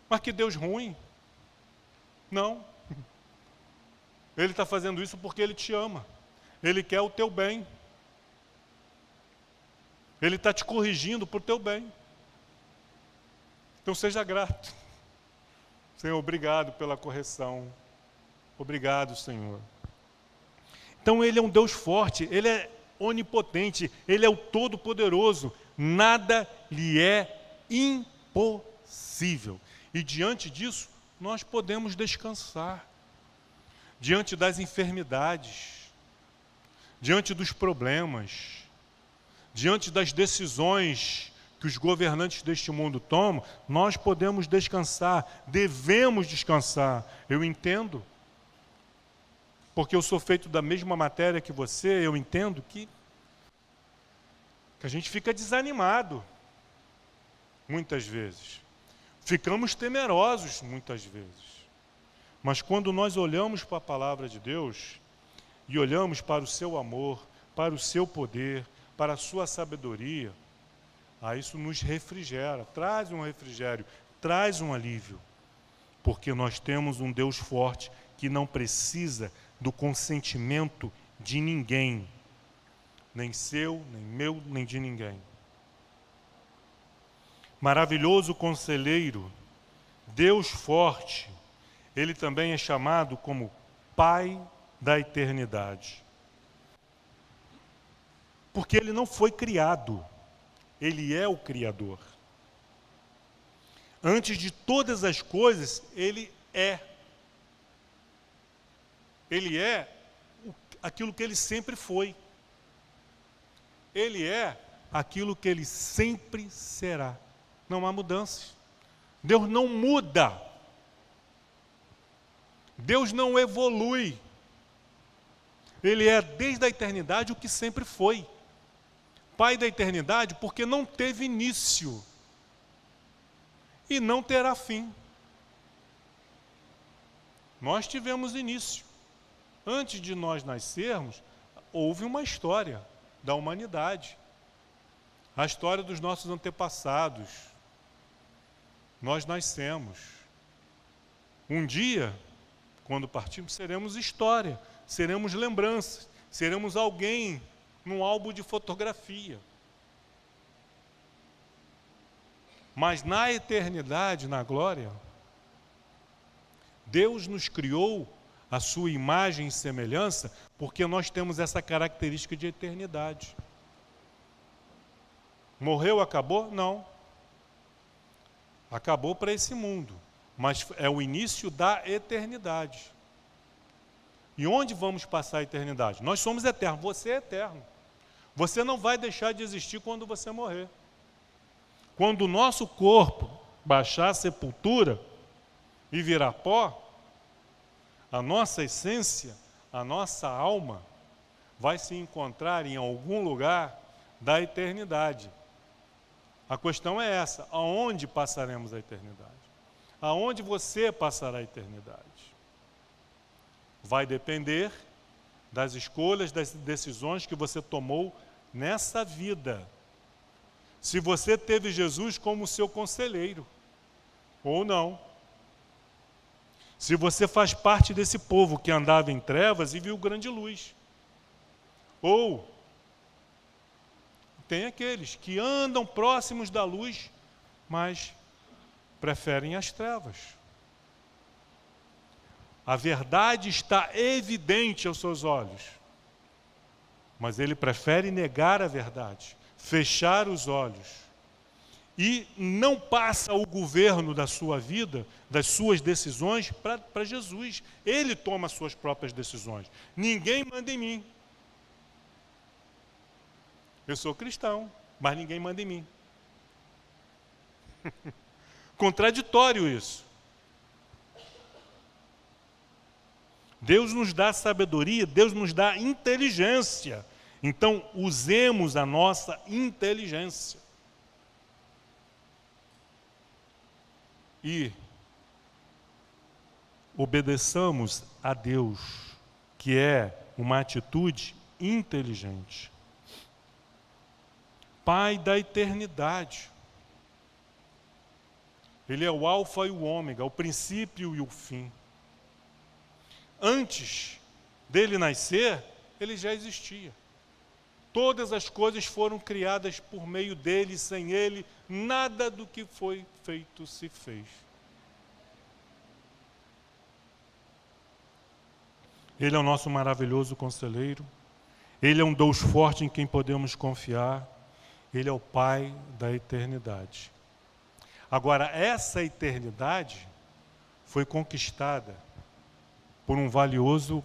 Mas que Deus ruim. Não. Ele está fazendo isso porque Ele te ama. Ele quer o teu bem. Ele está te corrigindo para o teu bem. Então seja grato. Senhor, obrigado pela correção. Obrigado, Senhor. Então Ele é um Deus forte, Ele é onipotente, Ele é o Todo-Poderoso. Nada lhe é impossível. E diante disso, nós podemos descansar. Diante das enfermidades, diante dos problemas, diante das decisões que os governantes deste mundo tomam, nós podemos descansar, devemos descansar. Eu entendo, porque eu sou feito da mesma matéria que você, eu entendo que a gente fica desanimado, muitas vezes. Ficamos temerosos, muitas vezes. Mas quando nós olhamos para a palavra de Deus, e olhamos para o seu amor, para o seu poder, para a sua sabedoria, isso nos refrigera, traz um refrigério, traz um alívio. Porque nós temos um Deus forte que não precisa do consentimento de ninguém, nem seu, nem meu, nem de ninguém. Maravilhoso conselheiro, Deus forte, Ele também é chamado como Pai da eternidade. Porque Ele não foi criado, Ele é o Criador. Antes de todas as coisas, Ele é. Ele é aquilo que Ele sempre foi. Ele é aquilo que Ele sempre será. Não há mudança. Deus não muda. Deus não evolui. Ele é desde a eternidade o que sempre foi. Pai da eternidade porque não teve início. E não terá fim. Nós tivemos início. Antes de nós nascermos, houve uma história da humanidade. A história dos nossos antepassados. Nós nascemos. Um dia, quando partimos, seremos história, seremos lembranças, seremos alguém num álbum de fotografia. Mas na eternidade, na glória, Deus nos criou a sua imagem e semelhança, porque nós temos essa característica de eternidade. Morreu, acabou? Não. Acabou para esse mundo, mas é o início da eternidade. E onde vamos passar a eternidade? Nós somos eternos, você é eterno. Você não vai deixar de existir quando você morrer. quando o nosso corpo baixar a sepultura e virar pó, a nossa essência, a nossa alma, vai se encontrar em algum lugar da eternidade. A questão é essa: aonde passaremos a eternidade? Aonde você passará a eternidade? Vai depender das escolhas, das decisões que você tomou nessa vida. Se você teve Jesus como seu conselheiro, ou não. Se você faz parte desse povo que andava em trevas e viu grande luz. Ou tem aqueles que andam próximos da luz, mas preferem as trevas. A verdade está evidente aos seus olhos, mas ele prefere negar a verdade, fechar os olhos. E não passa o governo da sua vida, das suas decisões, para Jesus. Ele toma as suas próprias decisões. Ninguém manda em mim. Eu sou cristão, mas ninguém manda em mim. Contraditório isso. Deus nos dá sabedoria, Deus nos dá inteligência. Então, usemos a nossa inteligência. E obedeçamos a Deus, que é uma atitude inteligente. Pai da eternidade. Ele é o alfa e o ômega, o princípio e o fim. Antes dele nascer, ele já existia. Todas as coisas foram criadas por meio dele, sem ele, nada do que foi feito se fez. Ele é o nosso maravilhoso conselheiro. Ele é um Deus forte em quem podemos confiar. Ele é o Pai da eternidade. Agora, essa eternidade foi conquistada por um valioso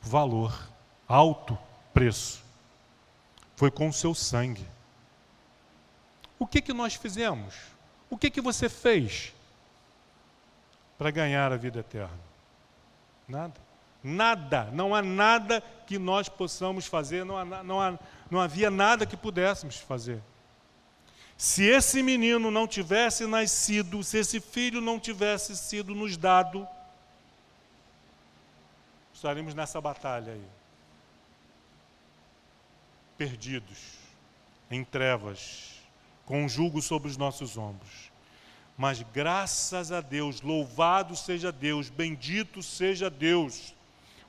valor, alto preço. Foi com o seu sangue. O que nós fizemos? O que você fez para ganhar a vida eterna? Nada. Nada. Não há nada que nós possamos fazer, não havia nada que pudéssemos fazer. Se esse menino não tivesse nascido, se esse filho não tivesse sido nos dado, estaremos nessa batalha aí. Perdidos, em trevas, com um jugo sobre os nossos ombros. Mas graças a Deus, louvado seja Deus, bendito seja Deus,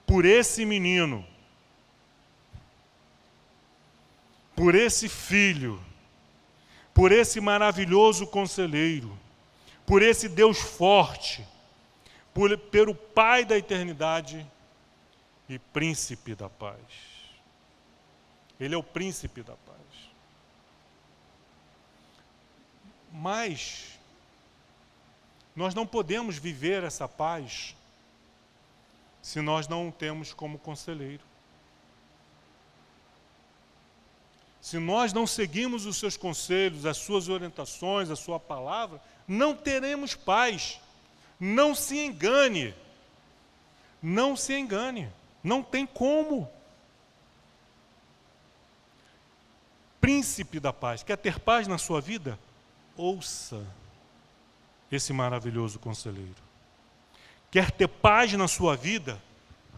por esse menino, por esse filho, por esse maravilhoso conselheiro, por esse Deus forte, pelo Pai da eternidade e Príncipe da paz. Ele é o Príncipe da paz. Mas nós não podemos viver essa paz se nós não o temos como conselheiro. Se nós não seguimos os seus conselhos, as suas orientações, a sua palavra, não teremos paz. Não se engane. Não se engane. Não tem como. Príncipe da paz. Quer ter paz na sua vida? Ouça esse maravilhoso conselheiro. Quer ter paz na sua vida?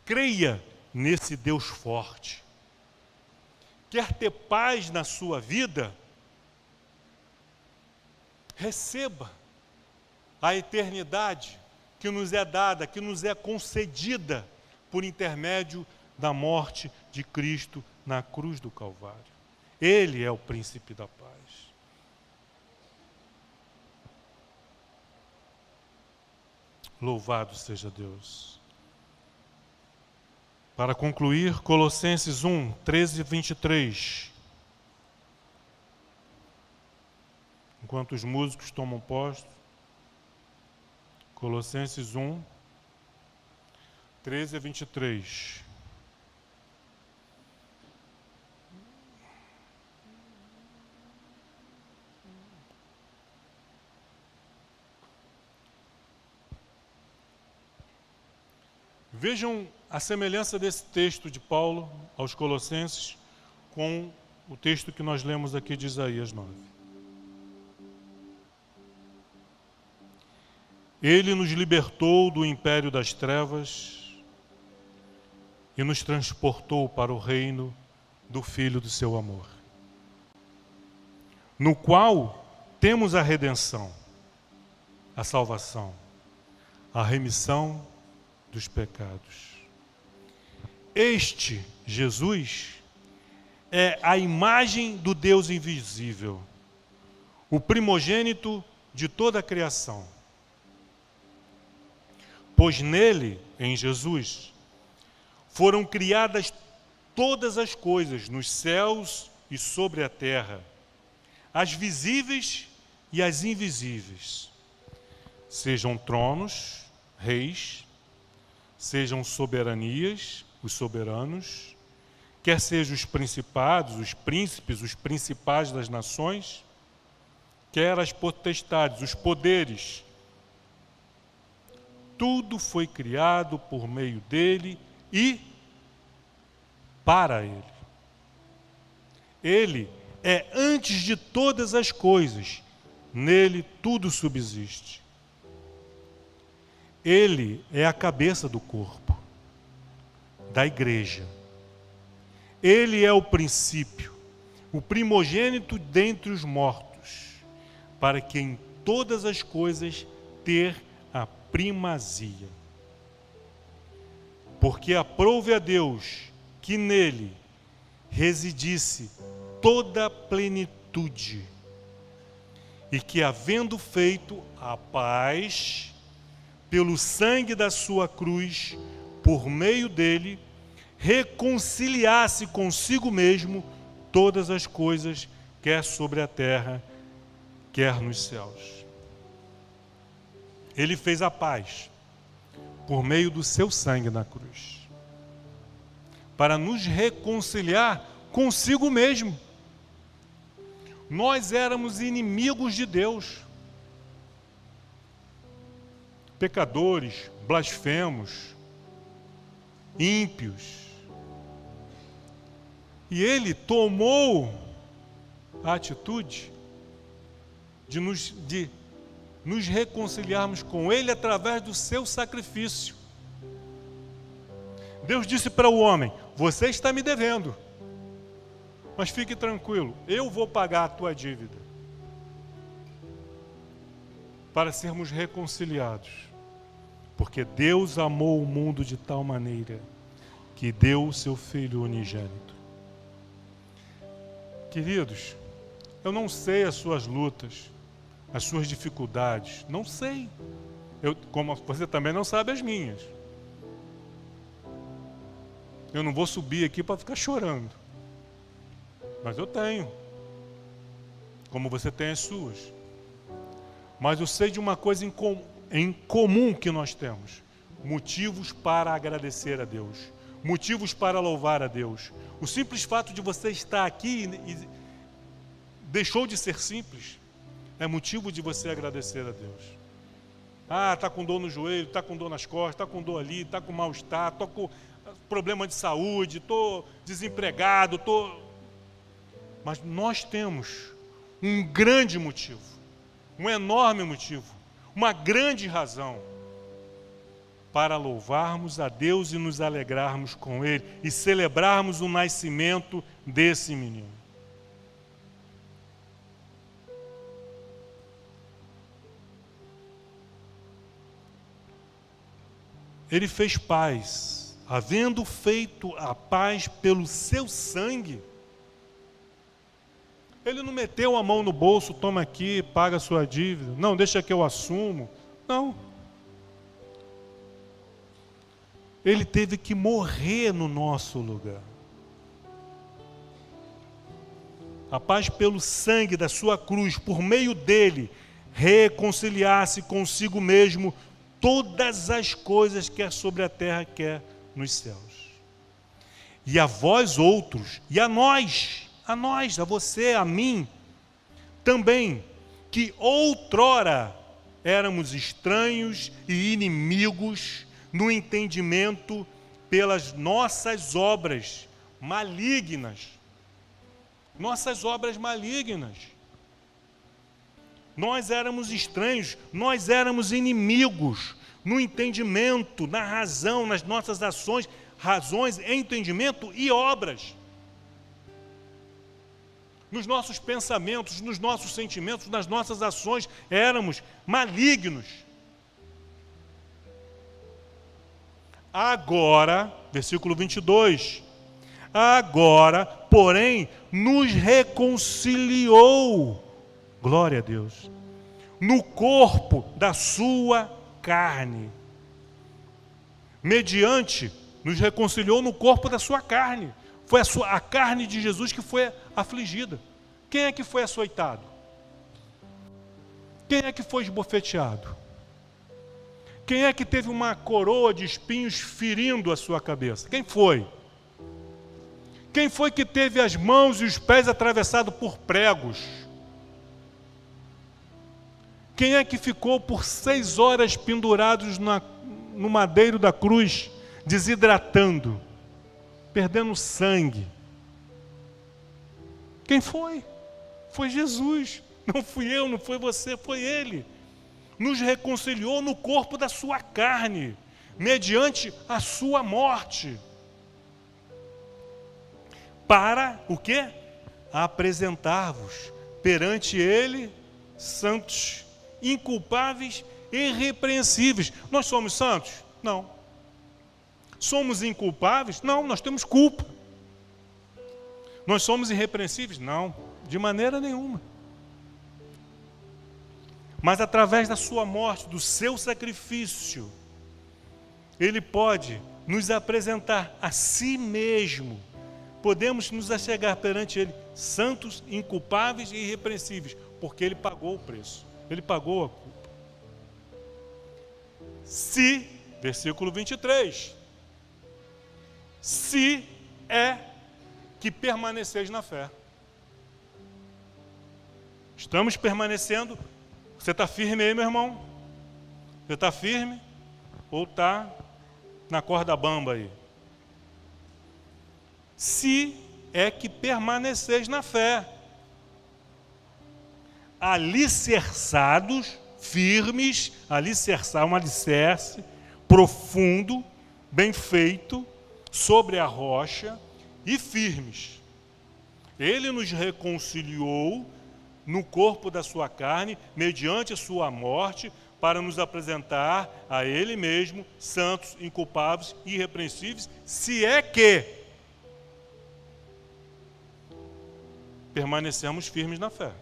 Creia nesse Deus forte. Quer ter paz na sua vida? Receba a eternidade que nos é dada, que nos é concedida por intermédio da morte de Cristo na cruz do Calvário. Ele é o príncipe da paz. Louvado seja Deus. Para concluir, Colossenses 1, 13 e 23. Enquanto os músicos tomam posto, Colossenses 1, 13 a 23. Vejam a semelhança desse texto de Paulo aos Colossenses com o texto que nós lemos aqui de Isaías 9. Ele nos libertou do império das trevas e nos transportou para o reino do Filho do seu amor, no qual temos a redenção, a salvação, a remissão dos pecados. Este, Jesus, é a imagem do Deus invisível, o primogênito de toda a criação. Pois nele, em Jesus, foram criadas todas as coisas, nos céus e sobre a terra, as visíveis e as invisíveis, sejam tronos, reis, sejam soberanias, os soberanos, quer sejam os principados, os príncipes, os principais das nações, quer as potestades, os poderes. Tudo foi criado por meio dele e para ele. Ele é antes de todas as coisas, nele tudo subsiste. Ele é a cabeça do corpo, da igreja. Ele é o princípio, o primogênito dentre os mortos, para que em todas as coisas ter a primazia. Porque aprouve a Deus que nele residisse toda a plenitude, e que, havendo feito a paz pelo sangue da sua cruz, por meio dele, reconciliasse consigo mesmo todas as coisas, quer sobre a terra, quer nos céus. Ele fez a paz por meio do seu sangue na cruz, para nos reconciliar consigo mesmo. Nós éramos inimigos de Deus, pecadores, blasfemos, ímpios. E Ele tomou a atitude de nos reconciliarmos com Ele através do seu sacrifício. Deus disse para o homem: você está me devendo, mas fique tranquilo, eu vou pagar a tua dívida, para sermos reconciliados. Porque Deus amou o mundo de tal maneira que deu o seu Filho unigênito. Queridos, eu não sei as suas lutas, as suas dificuldades, não sei. Como você também não sabe as minhas. Eu não vou subir aqui para ficar chorando, mas eu tenho, como você tem as suas. Mas eu sei de uma coisa em comum que nós temos: motivos para agradecer a Deus, motivos para louvar a Deus. O simples fato de você estar aqui e deixou de ser simples, é motivo de você agradecer a Deus. Ah, está com dor no joelho, está com dor nas costas, está com dor ali, está com mal-estar, estou com problema de saúde, estou desempregado, Mas nós temos um grande motivo, um enorme motivo, uma grande razão para louvarmos a Deus e nos alegrarmos com Ele e celebrarmos o nascimento desse menino. Ele fez paz, havendo feito a paz pelo seu sangue. Ele não meteu a mão no bolso: toma aqui, paga a sua dívida. Não, deixa que eu assumo. Não. Ele teve que morrer no nosso lugar. A paz pelo sangue da sua cruz, por meio dele, reconciliar-se consigo mesmo todas as coisas, quer sobre a terra, quer nos céus. E a vós outros, e a nós, a você, a mim, também, que outrora éramos estranhos e inimigos no entendimento pelas nossas obras malignas. Nossas obras malignas. Nós éramos estranhos, nós éramos inimigos no entendimento, na razão, nas nossas ações, razões, entendimento e obras. Nos nossos pensamentos, nos nossos sentimentos, nas nossas ações, éramos malignos. Agora, versículo 22, agora, porém, nos reconciliou, glória a Deus, no corpo da sua carne. Mediante, nos reconciliou no corpo da sua carne. Foi a carne de Jesus que foi afligida. Quem é que foi açoitado? Quem é que foi esbofeteado? Quem é que teve uma coroa de espinhos ferindo a sua cabeça? Quem foi? Quem foi que teve as mãos e os pés atravessados por pregos? Quem é que ficou por 6 horas pendurados no madeiro da cruz, desidratando, perdendo sangue? Quem foi? Foi Jesus. Não fui eu, não foi você, foi Ele. Nos reconciliou no corpo da sua carne, mediante a sua morte. Para o quê? Apresentar-vos perante Ele santos, inculpáveis e irrepreensíveis. Nós somos santos? Não. Somos inculpáveis? Não, nós temos culpa. Nós somos irrepreensíveis? Não, de maneira nenhuma. Mas através da sua morte, do seu sacrifício, Ele pode nos apresentar a si mesmo. Podemos nos achegar perante Ele, santos, inculpáveis e irrepreensíveis, porque Ele pagou o preço. Ele pagou a culpa. Se, versículo 23, se é que permaneceis na fé. Estamos permanecendo. Você está firme aí, meu irmão? Você está firme? Ou está na corda bamba aí? Se é que permaneceis na fé, alicerçados, firmes, alicerçar, um alicerce profundo, bem feito, sobre a rocha e firmes. Ele nos reconciliou no corpo da sua carne, mediante a sua morte, para nos apresentar a Ele mesmo, santos, inculpáveis e irrepreensíveis, se é que permanecemos firmes na fé.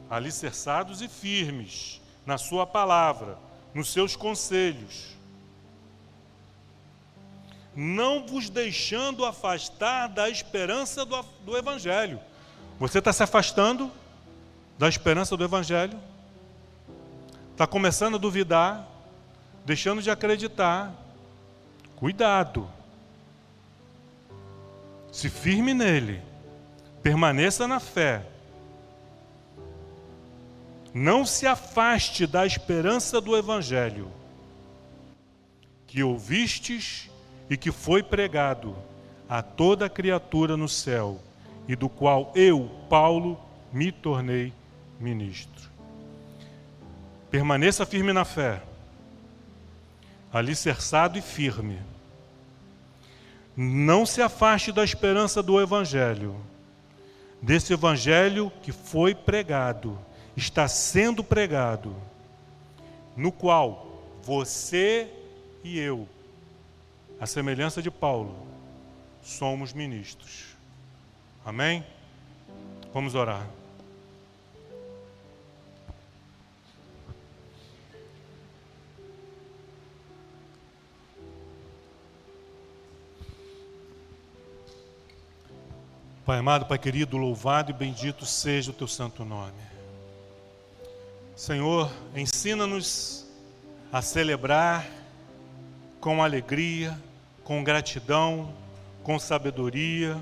Alicerçados e firmes na sua palavra, nos seus conselhos. Não vos deixando afastar da esperança do Evangelho. Você está se afastando da esperança do Evangelho? Está começando a duvidar, deixando de acreditar. Cuidado. Se firme nele. Permaneça na fé. Não se afaste da esperança do Evangelho que ouvistes e que foi pregado a toda criatura no céu, e do qual eu, Paulo, me tornei ministro. Permaneça firme na fé, alicerçado e firme. Não se afaste da esperança do Evangelho, desse Evangelho que foi pregado, está sendo pregado, no qual você e eu, a semelhança de Paulo, somos ministros. Amém? Vamos orar. Pai amado, Pai querido, louvado e bendito seja o Teu santo nome. Senhor, ensina-nos a celebrar com alegria, com gratidão, com sabedoria,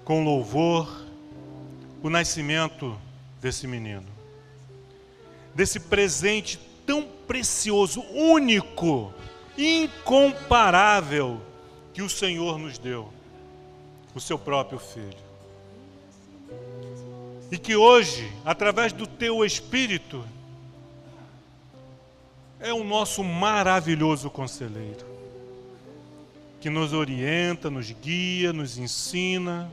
com louvor, o nascimento desse menino, desse presente tão precioso, único, incomparável, que o Senhor nos deu, o seu próprio Filho. E que hoje, através do teu Espírito, é o nosso maravilhoso conselheiro, que nos orienta, nos guia, nos ensina.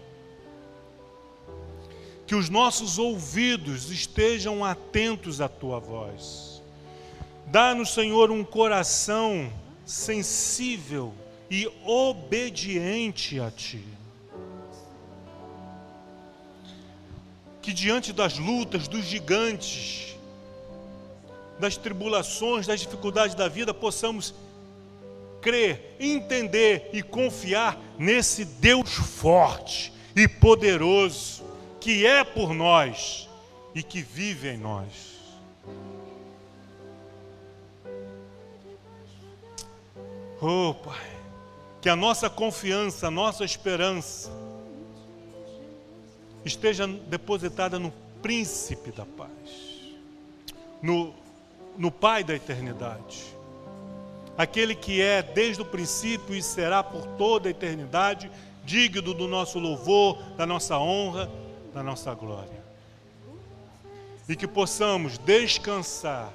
Que os nossos ouvidos estejam atentos à tua voz. Dá-nos, Senhor, um coração sensível e obediente a ti. Que diante das lutas, dos gigantes, das tribulações, das dificuldades da vida, possamos crer, entender e confiar nesse Deus forte e poderoso, que é por nós e que vive em nós. Oh, Pai, que a nossa confiança, a nossa esperança esteja depositada no Príncipe da Paz, no Pai da eternidade, aquele que é desde o princípio e será por toda a eternidade, digno do nosso louvor, da nossa honra, da nossa glória. E que possamos descansar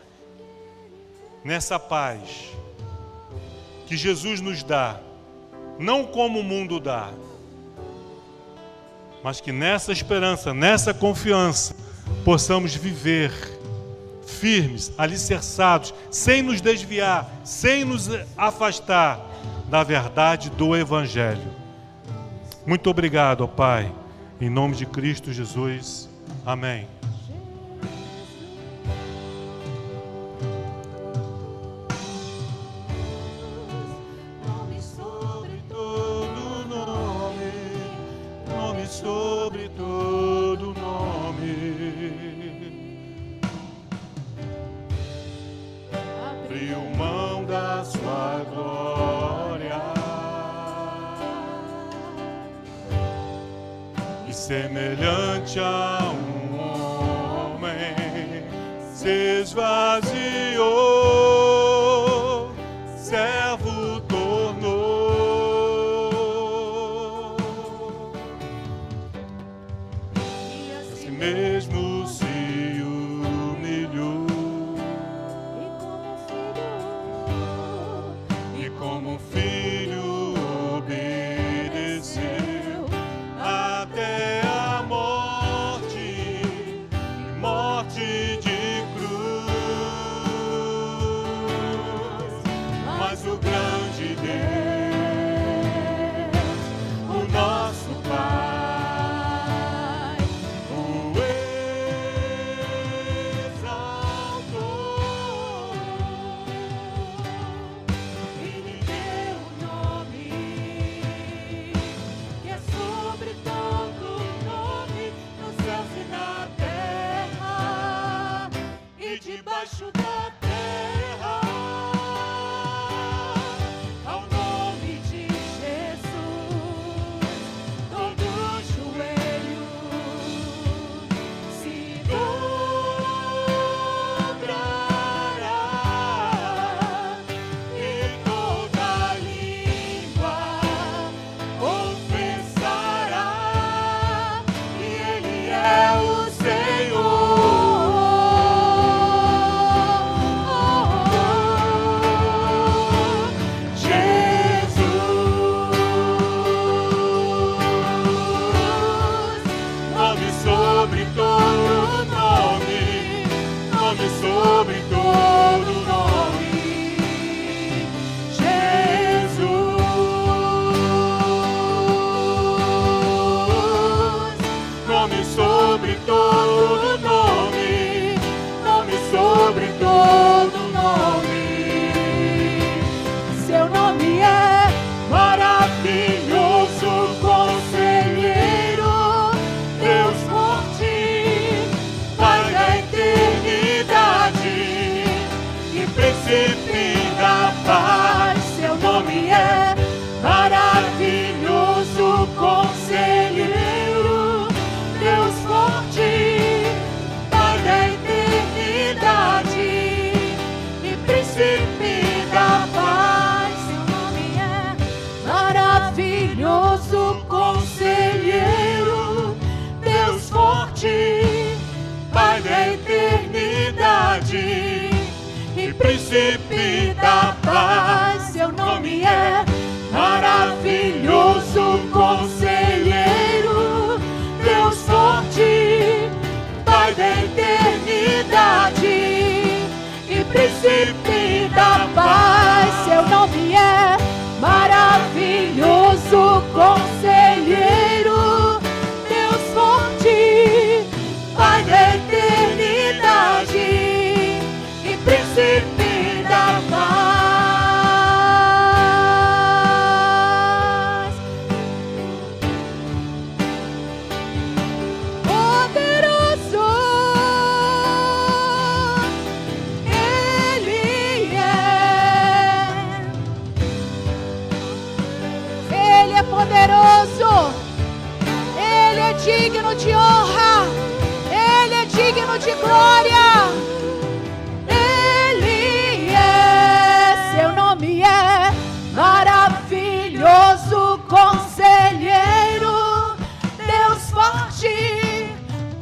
nessa paz que Jesus nos dá, não como o mundo dá, mas que nessa esperança, nessa confiança, possamos viver firmes, alicerçados, sem nos desviar, sem nos afastar da verdade do Evangelho. Muito obrigado, ó Pai. Em nome de Cristo Jesus. Amém. Nome sobre todo nome, nome sobre todo nome. Abriu mão da sua glória. Semelhante a um homem, se esvaziou, servo tornou, e assim mesmo se humilhou, e como filho obedeceu até a morte de cruz. Mas o grande Deus, o nosso Pai, o exaltou e lhe deu um nome que é sobre todo nome, nos céus e na terra e debaixo da terra. Ao nome de Jesus, todo joelho se dobrará e toda língua confessará que Ele é o Senhor. Nome sobre todo nome, nome sobre todo nome. Jesus, nome sobre todo nome, nome sobre todo nome. Seu nome é maravilhoso, conselheiro, Deus forte príncipe da paz, seu nome é maravilhoso, conselheiro, Deus forte, Pai da eternidade, e príncipe da paz, seu nome é maravilhoso, conselheiro, Deus forte, Pai da eternidade, e príncipe da paz. Poderoso Ele é poderoso, Ele é digno de honra, Ele é digno de glória, Ele é, seu nome é maravilhoso, conselheiro, Deus forte,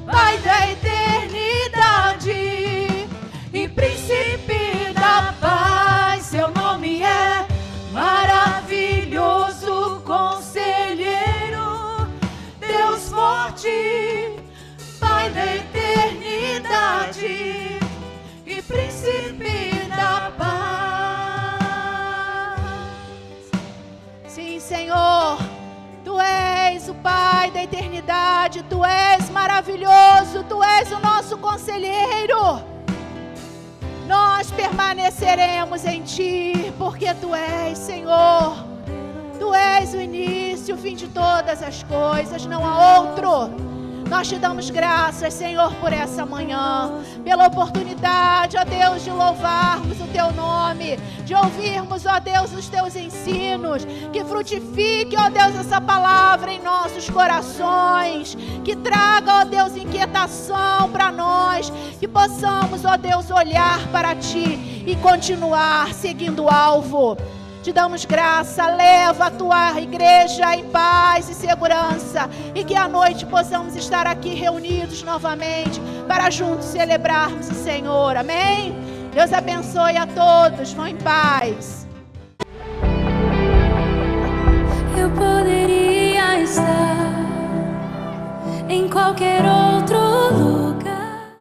Pai da eternidade, e príncipe da paz, seu nome é maravilhoso, conselheiro, Deus forte, Pai da eternidade, e príncipe da paz. Sim, Senhor, Tu és o Pai da eternidade, Tu és maravilhoso, Tu és o nosso conselheiro. Nós permaneceremos em Ti, porque Tu és, Senhor. Tu és o início, o fim de todas as coisas, não há outro. Nós Te damos graças, Senhor, por essa manhã, pela oportunidade, ó Deus, de louvarmos o Teu nome, de ouvirmos, ó Deus, os Teus ensinos, que frutifique, ó Deus, essa palavra em nossos corações, que traga, ó Deus, inquietação para nós, que possamos, ó Deus, olhar para Ti e continuar seguindo o alvo. Te damos graça, leva a Tua igreja em paz e segurança, e que à noite possamos estar aqui reunidos novamente, para juntos celebrarmos o Senhor, amém? Deus abençoe a todos, vão em paz. Eu poderia estar em qualquer